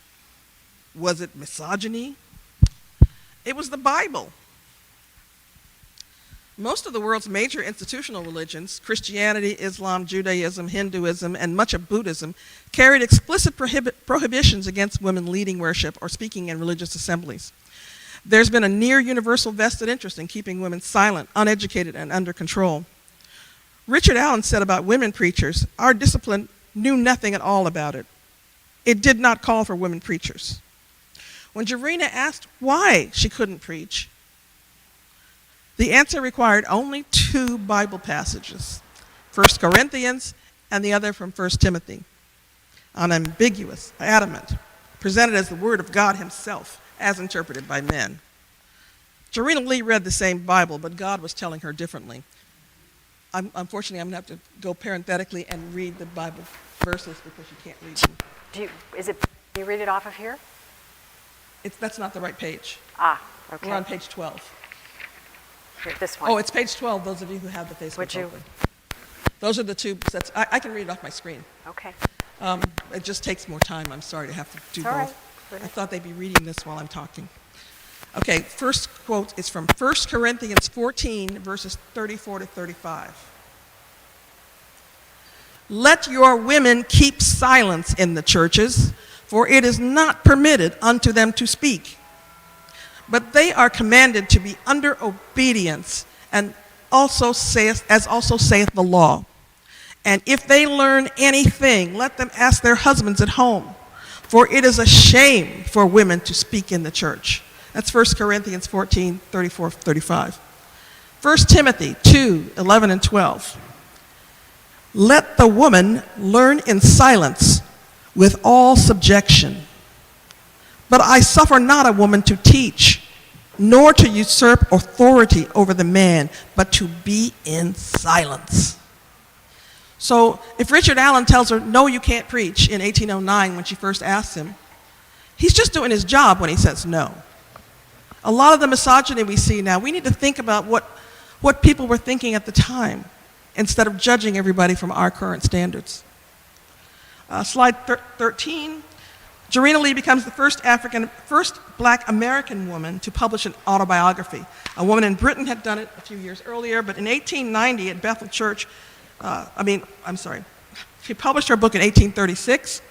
Was it misogyny? It was the Bible. Most of the world's major institutional religions, Christianity, Islam, Judaism, Hinduism, and much of Buddhism, carried explicit prohibitions against women leading worship or speaking in religious assemblies. There's been a near universal vested interest in keeping women silent, uneducated, and under control. Richard Allen said about women preachers, our discipline knew nothing at all about it. It did not call for women preachers. When Jarena asked why she couldn't preach, the answer required only 2 Bible passages, 1 Corinthians and the other from 1 Timothy, unambiguous, adamant, presented as the Word of God himself, as interpreted by men. Jarena Lee read the same Bible, but God was telling her differently. Unfortunately, I'm going to have to go parenthetically and read the Bible verses because you can't read them. Do you read it off of here? That's not the right page. Okay. We're on page 12. Here, this one. Oh, it's page 12, those of you who have the Facebook open. Those are the 2 sets. I can read it off my screen. Okay. It just takes more time. I'm sorry to have to do It's all both. right. I thought they'd be reading this while I'm talking. Okay, first quote is from 1 Corinthians 14, verses 34 to 35. Let your women keep silence in the churches, for it is not permitted unto them to speak. But they are commanded to be under obedience, and also saith the law. And if they learn anything, let them ask their husbands at home, for it is a shame for women to speak in the church. That's 1 Corinthians 14, 34, 35. 1 Timothy 2, 11 and 12. Let the woman learn in silence with all subjection. But I suffer not a woman to teach, nor to usurp authority over the man, but to be in silence. So if Richard Allen tells her, no, you can't preach in 1809 when she first asks him, he's just doing his job when he says no. A lot of the misogyny we see now, we need to think about what people were thinking at the time instead of judging everybody from our current standards. Slide 13. Jarena Lee becomes the first black American woman to publish an autobiography. A woman in Britain had done it a few years earlier, but in 1890 at Bethel Church, she published her book in 1836,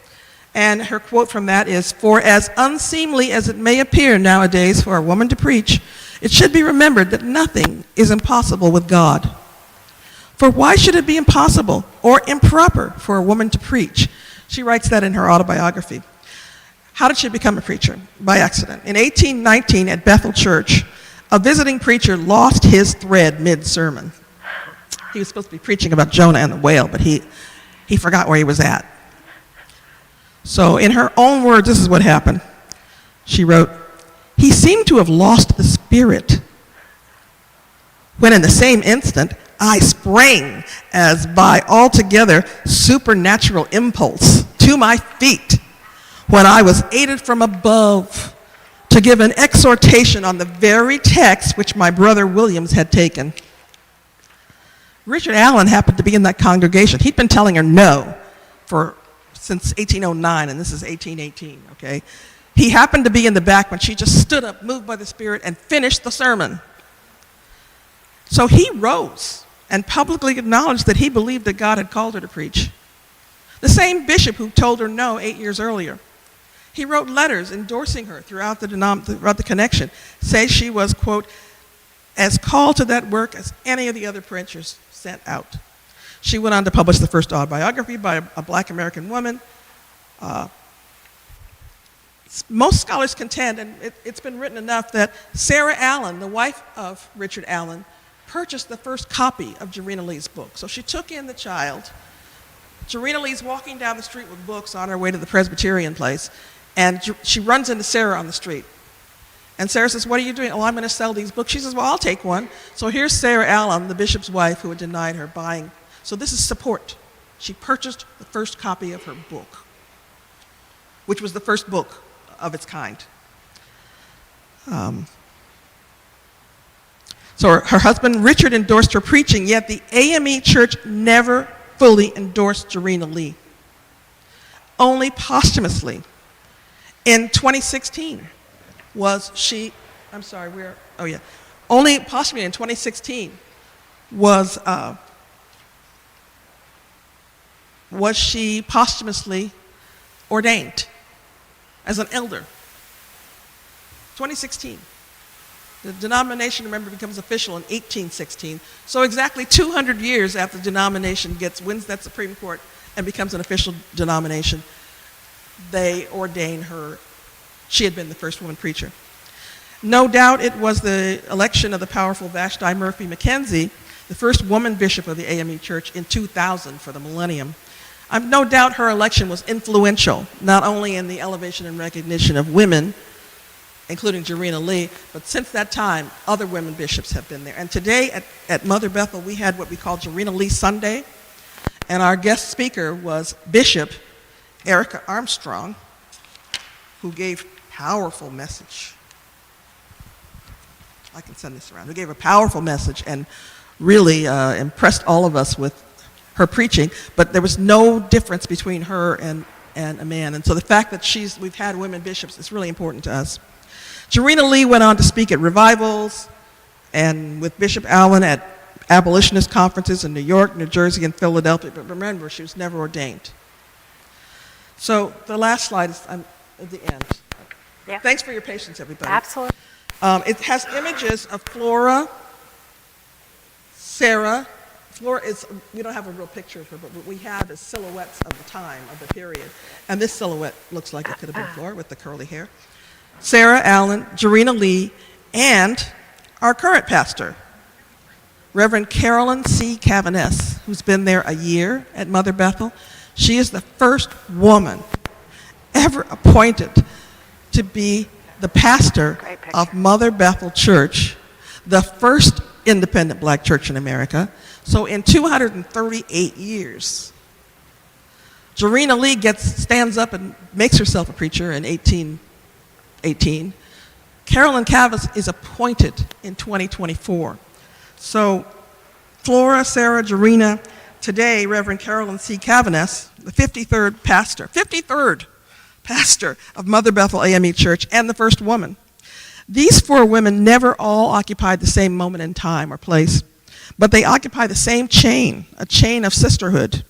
and her quote from that is, "For as unseemly as it may appear nowadays for a woman to preach, it should be remembered that nothing is impossible with God. For why should it be impossible or improper for a woman to preach?" She writes that in her autobiography. How did she become a preacher? By accident. In 1819 at Bethel Church, a visiting preacher lost his thread mid-sermon. He was supposed to be preaching about Jonah and the whale, but he forgot where he was at. So in her own words, this is what happened. She wrote, "He seemed to have lost the spirit, when in the same instant I sprang as by altogether supernatural impulse to my feet, when I was aided from above to give an exhortation on the very text which my brother Williams had taken." Richard Allen happened to be in that congregation. He'd been telling her no since 1809, and this is 1818, okay? He happened to be in the back when she just stood up, moved by the Spirit, and finished the sermon. So he rose and publicly acknowledged that he believed that God had called her to preach. The same bishop who told her no 8 years earlier. He wrote letters endorsing her throughout the connection, saying she was, quote, as called to that work as any of the other preachers sent out. She went on to publish the first autobiography by a black American woman. Most scholars contend, and it's been written enough, that Sarah Allen, the wife of Richard Allen, purchased the first copy of Jarena Lee's book. So she took in the child. Jarena Lee's walking down the street with books on her way to the Presbyterian place, and she runs into Sarah on the street. And Sarah says, "What are you doing?" "Oh, I'm going to sell these books." She says, "Well, I'll take one." So here's Sarah Allen, the bishop's wife, who had denied her buying. So this is support. She purchased the first copy of her book, which was the first book of its kind. So her husband, Richard, endorsed her preaching, yet the AME Church never fully endorsed Jarena Lee. Only posthumously. In 2016 only posthumously in 2016 was she posthumously ordained as an elder. 2016. The denomination, remember, becomes official in 1816. So exactly 200 years after the denomination wins that Supreme Court and becomes an official denomination, they ordain her. She had been the first woman preacher. No doubt it was the election of the powerful Vashti Murphy McKenzie, the first woman bishop of the AME Church in 2000 for the millennium. I've no doubt her election was influential, not only in the elevation and recognition of women, including Jarena Lee, but since that time, other women bishops have been there. And today at Mother Bethel, we had what we call Jarena Lee Sunday, and our guest speaker was Bishop Erica Armstrong, who gave powerful message. I can send this around. Who gave a powerful message and really impressed all of us with her preaching, but there was no difference between her and a man. And so the fact that we've had women bishops is really important to us. Jarena Lee went on to speak at revivals and with Bishop Allen at abolitionist conferences in New York, New Jersey, and Philadelphia, but remember, she was never ordained. So the last slide is at the end. Yeah. Thanks for your patience, everybody. Absolutely. It has images of Flora, Sarah. Flora we don't have a real picture of her, but what we have is silhouettes of the time, of the period. And this silhouette looks like it could have been Flora with the curly hair. Sarah Allen, Jarena Lee, and our current pastor, Reverend Carolyn C. Cavaness, who's been there a year at Mother Bethel. She is the first woman ever appointed to be the pastor Great picture. of Mother Bethel Church, the first independent black church in America. So in 238 years, Jarena Lee stands up and makes herself a preacher in 1818. Carolyn Cavas is appointed in 2024. So Flora, Sarah, Jarena, today Reverend Carolyn C. Cavanes, the 53rd pastor of Mother Bethel AME Church, and the first woman. These four women never all occupied the same moment in time or place, but they occupy the same chain, a chain of sisterhood.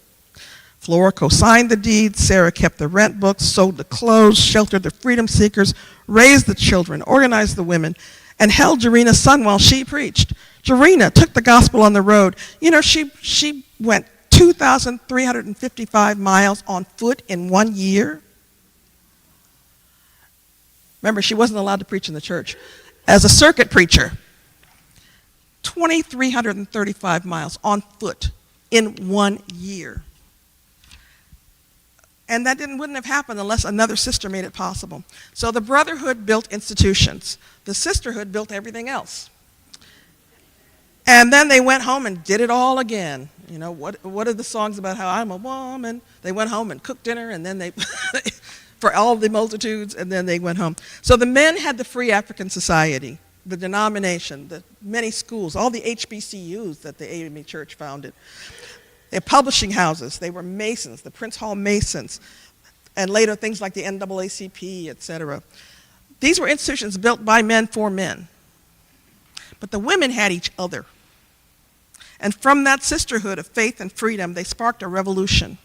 Flora co-signed the deed, Sarah kept the rent books, sewed the clothes, sheltered the freedom seekers, raised the children, organized the women, and held Jarena's son while she preached. Jarena took the gospel on the road. You know, she went 2,355 miles on foot in 1 year. Remember, she wasn't allowed to preach in the church. As a circuit preacher, 2,335 miles on foot in 1 year. And that wouldn't have happened unless another sister made it possible. So the brotherhood built institutions. The sisterhood built everything else. And then they went home and did it all again. You know, what are the songs about how I'm a woman? They went home and cooked dinner, and then they, for all the multitudes, and then they went home. So the men had the Free African Society, the denomination, the many schools, all the HBCUs that the AME Church founded. They're publishing houses. They were Masons, the Prince Hall Masons, and later things like the NAACP, etc. These were institutions built by men for men. But the women had each other. And from that sisterhood of faith and freedom, they sparked a revolution.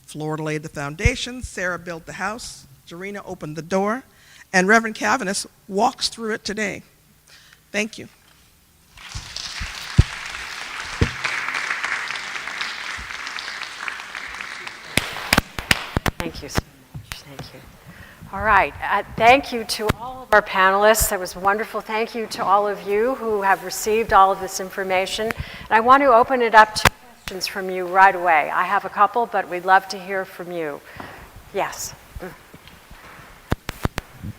Flora laid the foundation, Sarah built the house, Jarena opened the door, and Reverend Cavanes walks through it today. Thank you. Thank you so much. Thank you. All right. Thank you to all of our panelists. That was wonderful. Thank you to all of you who have received all of this information. And I want to open it up to questions from you right away. I have a couple, but we'd love to hear from you. Yes.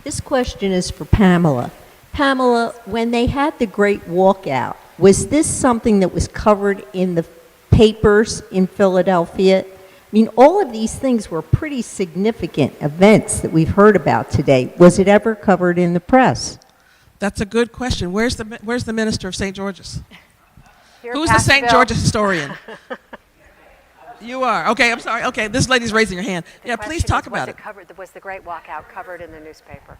This question is for Pamela. Pamela, when they had the Great Walkout, was this something that was covered in the papers in Philadelphia? I mean, all of these things were pretty significant events that we've heard about today. Was it ever covered in the press? That's a good question. Where's the minister of St. George's? Here, Who's the Pastor St. Bill. George's historian? You are. Okay, I'm sorry. Okay, this lady's raising her hand. Yeah, The please question talk is, about it. Was the Great Walkout covered in the newspaper?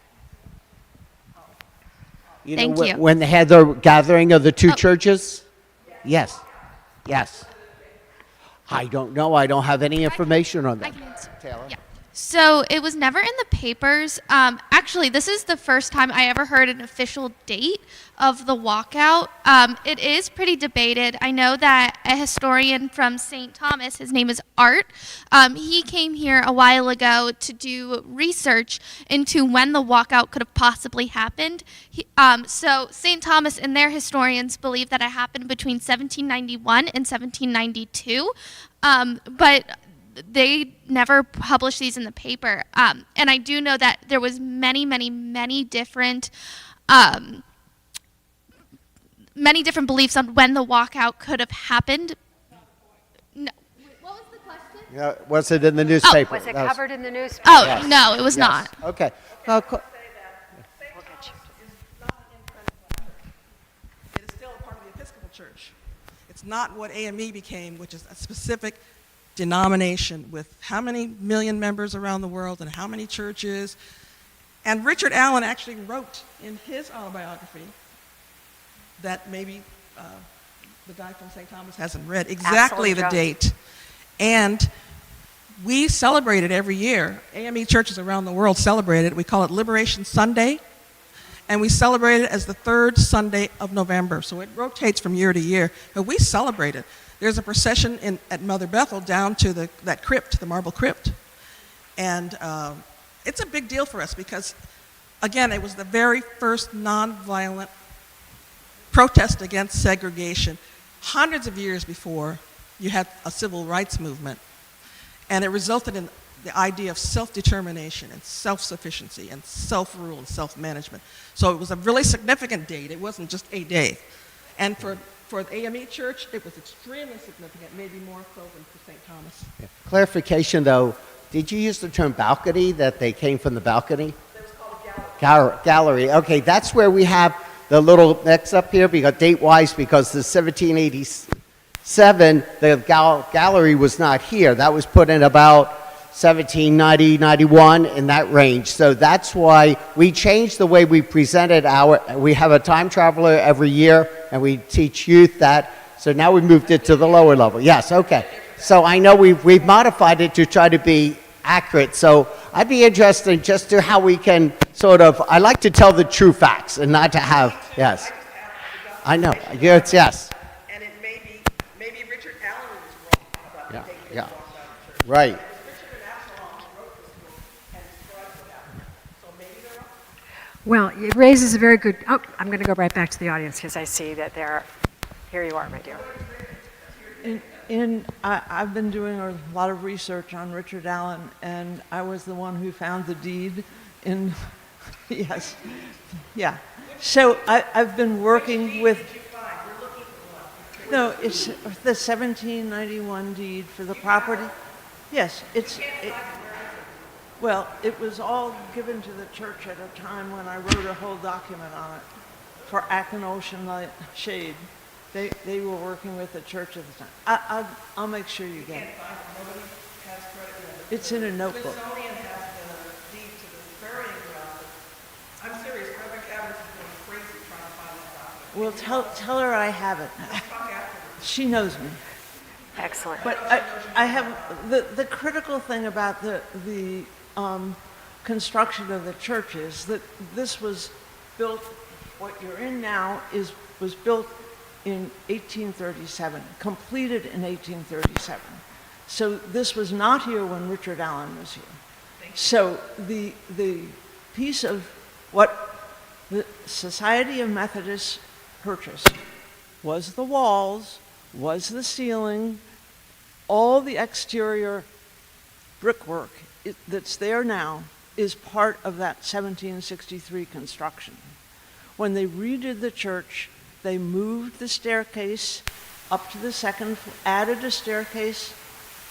You Thank know, you. when they had the gathering of the two churches? Yes. Yes. I don't know. I don't have any information on I that. can answer. Taylor? Yeah. So it was never in the papers. Actually, this is the first time I ever heard an official date of the walkout. It is pretty debated. I know that a historian from St. Thomas, his name is Art, he came here a while ago to do research into when the walkout could have possibly happened. So St. Thomas and their historians believe that it happened between 1791 and 1792. But they never published these in the paper. And I do know that there was many different beliefs on when the walkout could have happened. No. What was the question? Yeah, was it in the newspaper? Was it That covered in the newspaper? Oh, Yes. no, it was yes. not. Okay. We'll get you. It is still a part of the Episcopal Church. It's not what AME became, which is a specific denomination with how many million members around the world and how many churches. And Richard Allen actually wrote in his autobiography that maybe the guy from St. Thomas hasn't read exactly the Absolutely. date. And we celebrate it every year. AME churches around the world celebrate it. We call it Liberation Sunday. And we celebrate it as the third Sunday of November. So it rotates from year to year. But we celebrate it. There's a procession at Mother Bethel down to that crypt, the marble crypt. And it's a big deal for us because, again, it was the very first nonviolent protest against segregation hundreds of years before you had a civil rights movement. And it resulted in the idea of self-determination and self-sufficiency and self-rule and self-management. So it was a really significant date. It wasn't just a day. And for the AME Church, it was extremely significant, maybe more so than for St. Thomas. Yeah. Clarification though, did you use the term balcony, that they came from the balcony? That was called a gallery. Gallery. Okay, that's where we have the little X up here, because date-wise, because the 1787, the gallery was not here. That was put in about 1790, 91, in that range. So that's why we changed the way we presented we have a time traveler every year, and we teach youth that. So now we moved it to the lower level. Yes, okay. So I know we've modified it to try to be accurate. So I'd be interested just to how we can sort of, I like to tell the true facts and not to have, yes. I know, yes, yes. And it maybe Richard Allen was wrong about the Yeah, date yeah. it was wrong about the church. Right. Richard and Absalom wrote this book and described what happened. So maybe they're wrong. Well, it raises a very good, I'm going to go right back to the audience because I see that here you are, my dear. I've been doing a lot of research on Richard Allen, and I was the one who found the deed in, yes, yeah. So I've been working with, no, it's the 1791 deed for the property. Yes, well, it was all given to the church at a time when I wrote a whole document on it for Acton Ocean Shade. They were working with the church at the time. I'll make sure you get it. It's in a notebook. Smithsonian has the deed to the burying ground. I'm serious, Reverend Evans is going crazy trying to find that document. Well, tell her I have it. She knows me. Excellent. But I have the critical thing about the construction of the church is that this was built. What you're in now was built in 1837, completed in 1837. So this was not here when Richard Allen was here. So the piece of what the Society of Methodists purchased was the walls, was the ceiling, all the exterior brickwork that's there now is part of that 1763 construction. When they redid the church, they moved the staircase up to the second, added a staircase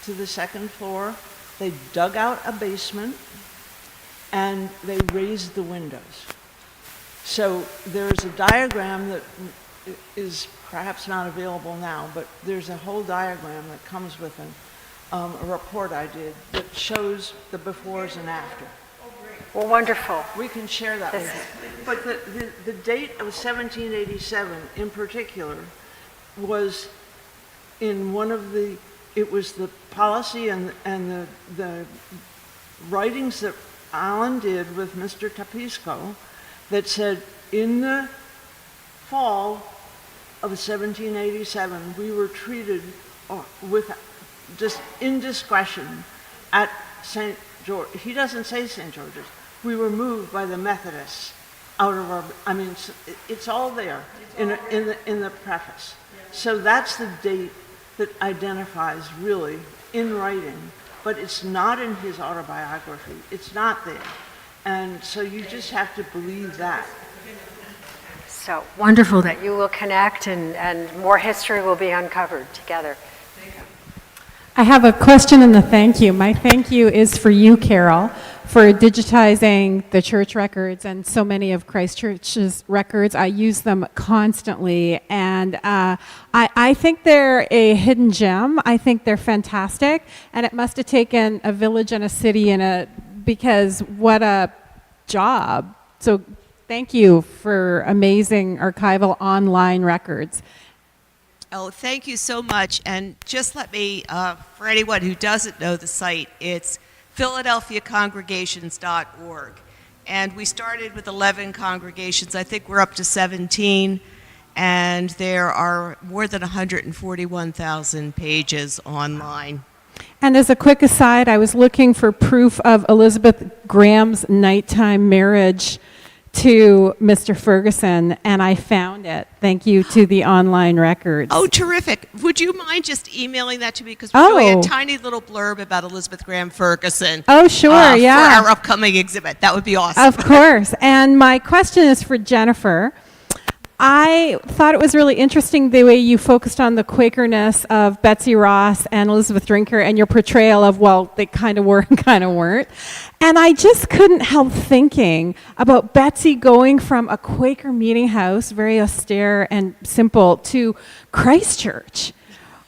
to the second floor. They dug out a basement and they raised the windows. So there's a diagram that is perhaps not available now, but there's a whole diagram that comes with a report I did that shows the befores and after. Well, wonderful. We can share that with you. But the date of 1787 in particular was in one of the, it was the policy and the writings that Allen did with Mr. Tapisco that said in the fall of 1787, we were treated with just indiscretion at St. George. He doesn't say St. George's. We were moved by the Methodists out of our, I mean, it's all there in the preface. So that's the date that identifies really in writing, but it's not in his autobiography. It's not there. And so you just have to believe that. So wonderful that you will connect and more history will be uncovered together. I have a question and a thank you. My thank you is for you, Carol, for digitizing the church records and so many of Christ Church's records. I use them constantly, and I think they're a hidden gem. I think they're fantastic, and it must have taken a village and a city because what a job. So thank you for amazing archival online records. Oh, thank you so much. And just let me, for anyone who doesn't know the site, it's philadelphiacongregations.org. And we started with 11 congregations. I think we're up to 17. And there are more than 141,000 pages online. And as a quick aside, I was looking for proof of Elizabeth Graham's nighttime marriage to Mr. Ferguson, and I found it. Thank you to the online records. Oh, terrific. Would you mind just emailing that to me? Because we're doing Oh. a tiny little blurb about Elizabeth Graham Ferguson. Oh, sure, yeah. For our upcoming exhibit. That would be awesome. Of course. And my question is for Jennifer. I thought it was really interesting the way you focused on the Quakeress of Betsy Ross and Elizabeth Drinker and your portrayal of, well, they kind of were and kind of weren't. And I just couldn't help thinking about Betsy going from a Quaker meeting house, very austere and simple, to Christchurch,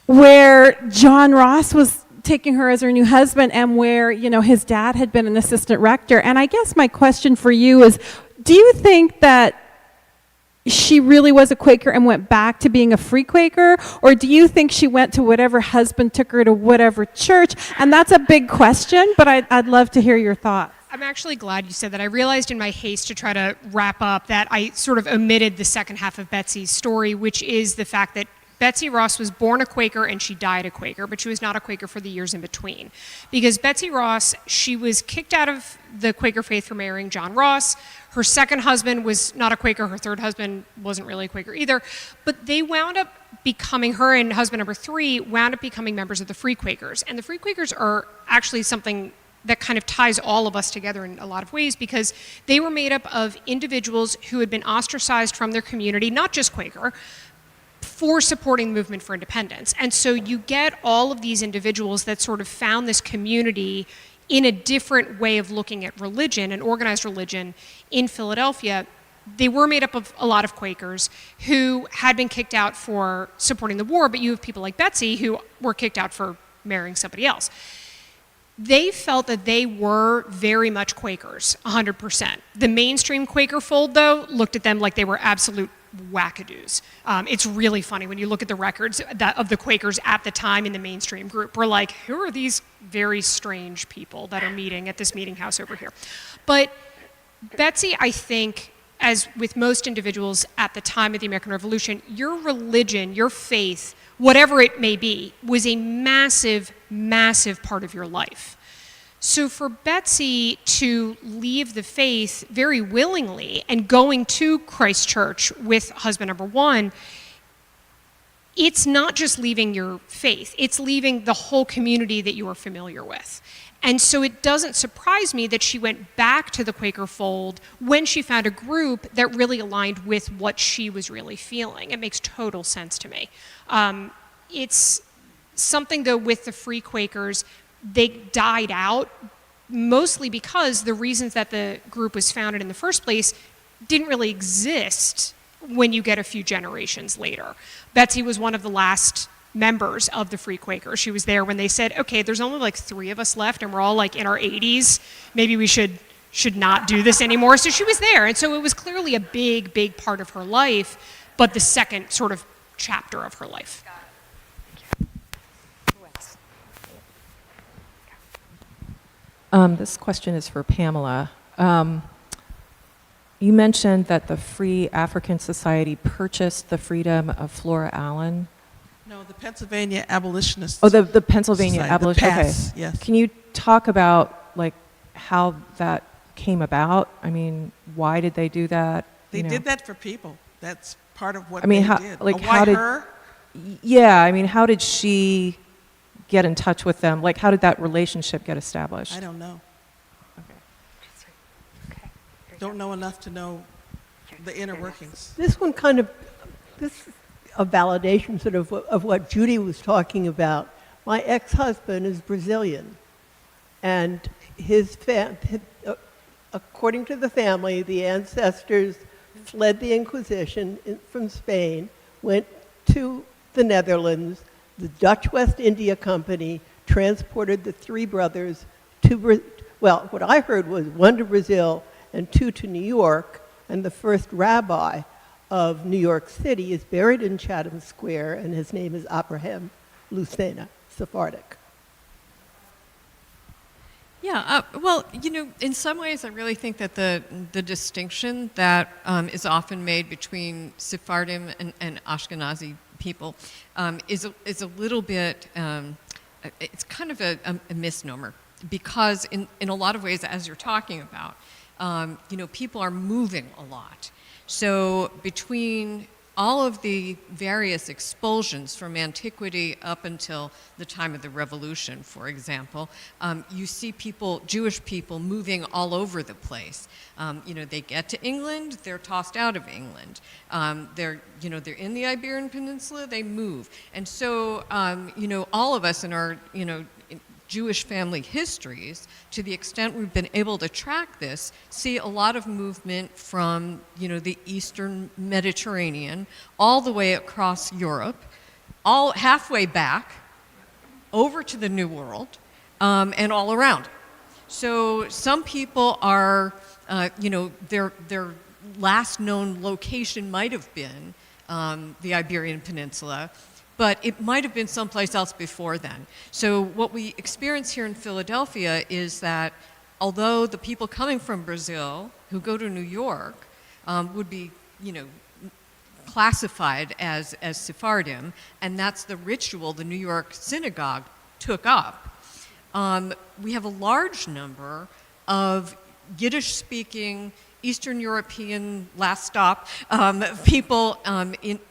where John Ross was taking her as her new husband and where, you know, his dad had been an assistant rector. And I guess my question for you is, do you think that she really was a Quaker and went back to being a free Quaker? Or do you think she went to whatever husband took her to whatever church? And that's a big question, but I'd love to hear your thoughts. I'm actually glad you said that. I realized in my haste to try to wrap up that I sort of omitted the second half of Betsy's story, which is the fact that Betsy Ross was born a Quaker and she died a Quaker, but she was not a Quaker for the years in between. Because Betsy Ross, she was kicked out of the Quaker faith for marrying John Ross. Her second husband was not a Quaker. Her third husband wasn't really a Quaker either. But they wound up becoming, her and husband number 3, wound up becoming members of the Free Quakers. And the Free Quakers are actually something that kind of ties all of us together in a lot of ways, because they were made up of individuals who had been ostracized from their community, not just Quaker, for supporting the movement for independence. And so you get all of these individuals that sort of found this community in a different way of looking at religion and organized religion in Philadelphia. They were made up of a lot of Quakers who had been kicked out for supporting the war, but you have people like Betsy who were kicked out for marrying somebody else. They felt that they were very much Quakers, 100%. The mainstream Quaker fold, though, looked at them like they were absolute wackadoos. It's really funny when you look at the records of the Quakers at the time in the mainstream group. We're like, who are these very strange people that are meeting at this meeting house over here? But Betsy, I think, as with most individuals at the time of the American Revolution, your religion, your faith, whatever it may be, was a massive, massive part of your life. So for Betsy to leave the faith very willingly and going to Christchurch with husband number 1, it's not just leaving your faith, it's leaving the whole community that you are familiar with. And so it doesn't surprise me that she went back to the Quaker fold when she found a group that really aligned with what she was really feeling. It makes total sense to me. It's something, though, with the Free Quakers, they died out mostly because the reasons that the group was founded in the first place didn't really exist when you get a few generations later. Betsy was one of the last members of the Free Quakers. She was there when they said, okay, there's only like 3 of us left and we're all like in our 80s. Maybe we should not do this anymore. So she was there. And so it was clearly a big, big part of her life, but the second sort of chapter of her life. This question is for Pamela. You mentioned that the Free African Society purchased the freedom of Flora Allen. No, the Pennsylvania Abolitionists. Oh, the Pennsylvania Society, Abolition. the Okay. PAS, yes. Can you talk about like how that came about? I mean, why did they do that? They You know? did that for people. That's part of what I mean, they how, did. like, A how white did? her? Yeah, I mean, how did she get in touch with them? Like, how did that relationship get established? I don't know. Don't know enough to know the inner workings. This one kind of, this is a validation sort of what Judy was talking about. My ex-husband is Brazilian, and according to the family, the ancestors fled the Inquisition from Spain, went to the Netherlands. The Dutch West India Company transported the 3 brothers to, well, what I heard was 1 to Brazil and 2 to New York, and the first rabbi of New York City is buried in Chatham Square, and his name is Abraham Lucena, Sephardic. Yeah, well, you know, in some ways I really think that the distinction that is often made between Sephardim and Ashkenazi people is a little bit, it's kind of a misnomer, because in a lot of ways, as you're talking about, people are moving a lot. So between all of the various expulsions from antiquity up until the time of the Revolution, for example, you see people, Jewish people, moving all over the place. They get to England, they're tossed out of England. They're in the Iberian Peninsula, they move. And so, all of us in our, Jewish family histories, to the extent we've been able to track this, see a lot of movement from, the Eastern Mediterranean all the way across Europe, all halfway back over to the New World, and all around. So some people are, their last known location might have been the Iberian Peninsula, but it might have been someplace else before then. So what we experience here in Philadelphia is that although the people coming from Brazil who go to New York would be, classified as Sephardim, and that's the ritual the New York synagogue took up, we have a large number of Yiddish-speaking Eastern European, last stop, people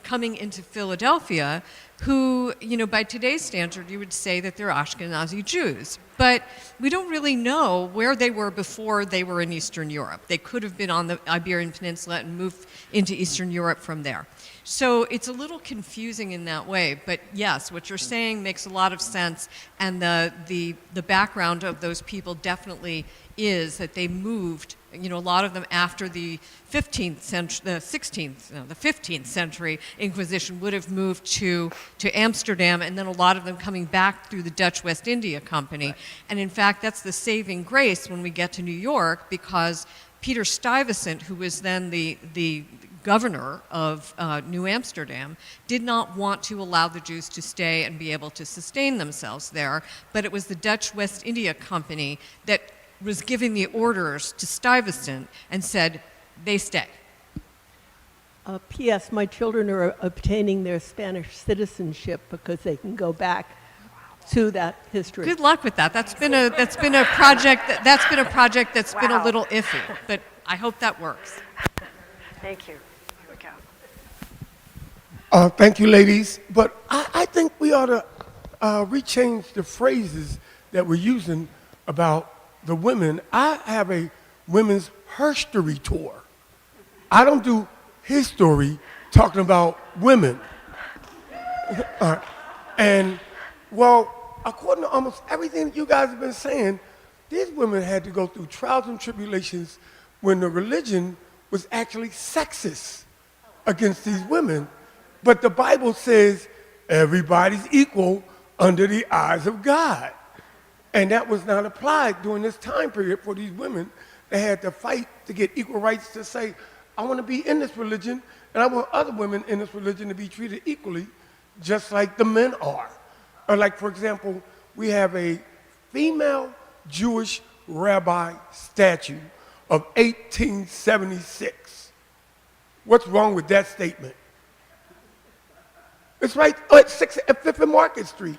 coming into Philadelphia who, by today's standard, you would say that they're Ashkenazi Jews. But we don't really know where they were before they were in Eastern Europe. They could have been on the Iberian Peninsula and moved into Eastern Europe from there. So it's a little confusing in that way, but yes, what you're saying makes a lot of sense, and the background of those people definitely is that they moved, a lot of them after the 15th century, the 15th century Inquisition would have moved to Amsterdam, and then a lot of them coming back through the Dutch West India Company. Right. And in fact, that's the saving grace when we get to New York, because Peter Stuyvesant, who was then the governor of New Amsterdam, did not want to allow the Jews to stay and be able to sustain themselves there, but it was the Dutch West India Company that was giving the orders to Stuyvesant and said, they stay. P.S. My children are obtaining their Spanish citizenship because they can go back to that history. Good luck with that. That's been a project that's been a little iffy, but I hope that works. Thank you. Here we go. Thank you, ladies. But I think we ought to rechange the phrases that we're using about the women. I have a women's herstory tour. I don't do history talking about women. And, well, according to almost everything that you guys have been saying, these women had to go through trials and tribulations when the religion was actually sexist against these women. But the Bible says everybody's equal under the eyes of God. And that was not applied during this time period for these women. They had to fight to get equal rights to say, I want to be in this religion, and I want other women in this religion to be treated equally, just like the men are. Or like, for example, we have a female Jewish rabbi statue of 1876. What's wrong with that statement? It's right at 5th and Market Street.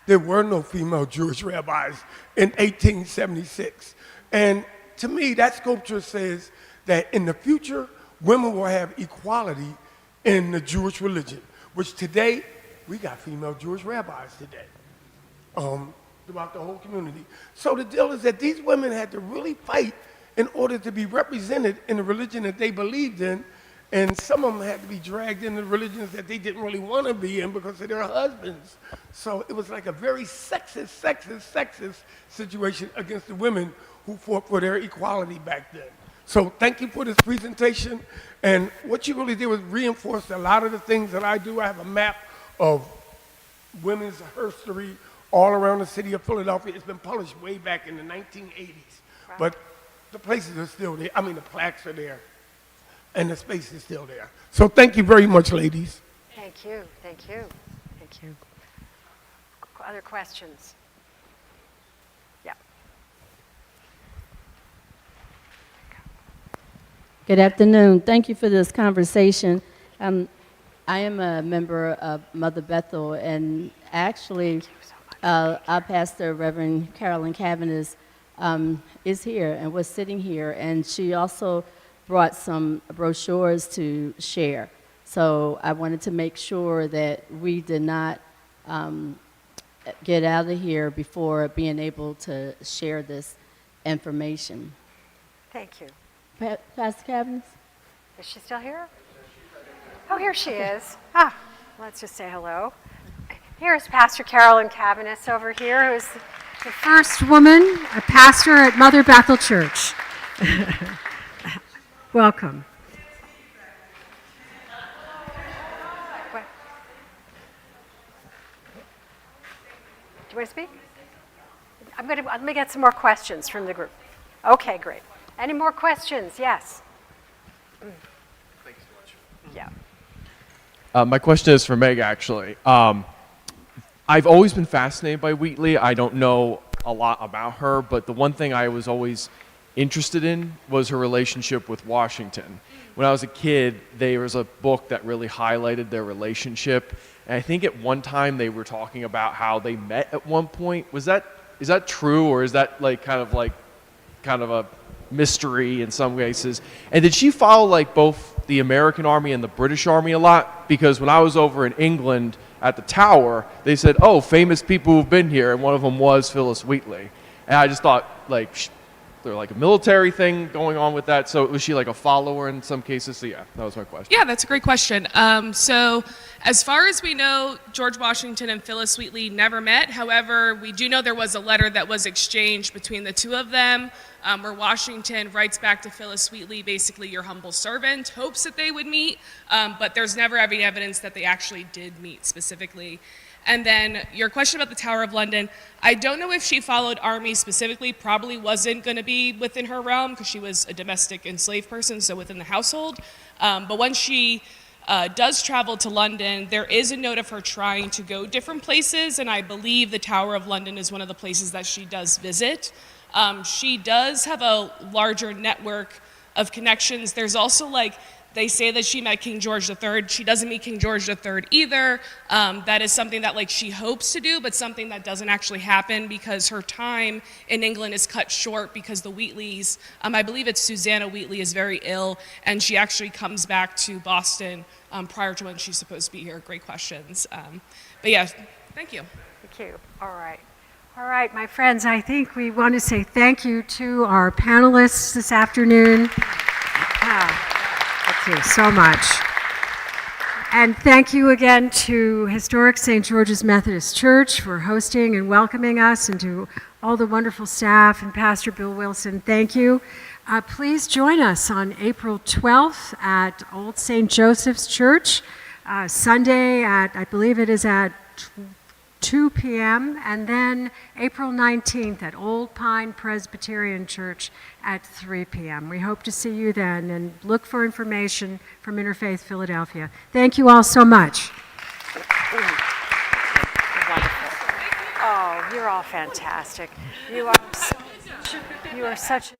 There were no female Jewish rabbis in 1876. And to me, that sculpture says that in the future, women will have equality in the Jewish religion, which today, we got female Jewish rabbis today throughout the whole community. So the deal is that these women had to really fight in order to be represented in the religion that they believed in, and some of them had to be dragged into religions that they didn't really want to be in because of their husbands. So it was like a very sexist situation against the women who fought for their equality back then. So thank you for this presentation. And what you really did was reinforce a lot of the things that I do. I have a map of women's history all around the city of Philadelphia. It's been published way back in the 1980s. Wow. But the places are still there. I mean, the plaques are there. And the space is still there. So thank you very much, ladies. Thank you, thank you, thank you. Other questions? Yeah. Good afternoon. Thank you for this conversation. I am a member of Mother Bethel, and actually, our pastor, Reverend Carolyn Cavan, is is here and was sitting here, and she also brought some brochures to share. So I wanted to make sure that we did not get out of here before being able to share this information. Thank you. Pastor Cavins? Is she still here? Oh, here she is. Ah, let's just say hello. Here's Pastor Carolyn Cavanis over here, who's the first woman, a pastor at Mother Bethel Church. Welcome. Do you want to speak? Let me get some more questions from the group. Okay, great. Any more questions? Yes. Thanks so much. Yeah. My question is for Meg, actually. I've always been fascinated by Wheatley. I don't know a lot about her, but the one thing I was always interested in was her relationship with Washington. When I was a kid, there was a book that really highlighted their relationship, and I think at one time they were talking about how they met at one point. Is that true, or is that kind of a mystery in some cases? And did she follow like both the American Army and the British Army a lot? Because when I was over in England at the Tower, they said, "Oh, famous people who've been here," and one of them was Phyllis Wheatley. And I just thought, there like a military thing going on with that. So was she like a follower in some cases? So yeah, that was my question. Yeah, that's a great question. So as far as we know, George Washington and Phyllis Wheatley never met. However, we do know there was a letter that was exchanged between the two of them, where Washington writes back to Phyllis Wheatley, basically, your humble servant, hopes that they would meet, but there's never any evidence that they actually did meet specifically. And then your question about the Tower of London, I don't know if she followed army specifically, probably wasn't going to be within her realm because she was a domestic enslaved person, so within the household. But when she does travel to London, there is a note of her trying to go different places, and I believe the Tower of London is one of the places that she does visit. She does have a larger network of connections. There's also they say that she met King George III. She doesn't meet King George III either. That is something that she hopes to do, but something that doesn't actually happen because her time in England is cut short because the Wheatleys, I believe it's Susanna Wheatley, is very ill, and she actually comes back to Boston prior to when she's supposed to be here. Great questions. But yeah, thank you. Thank you. All right. All right, my friends, I think we want to say thank you to our panelists this afternoon. Thank you so much. And thank you again to Historic St. George's Methodist Church for hosting and welcoming us, and to all the wonderful staff and Pastor Bill Wilson. Thank you. Please join us on April 12th at Old St. Joseph's Church, Sunday at, I believe it is at 2 p.m., and then April 19th at Old Pine Presbyterian Church at 3 p.m. We hope to see you then, and look for information from Interfaith Philadelphia. Thank you all so much. Wonderful. Oh, you're all fantastic. You are such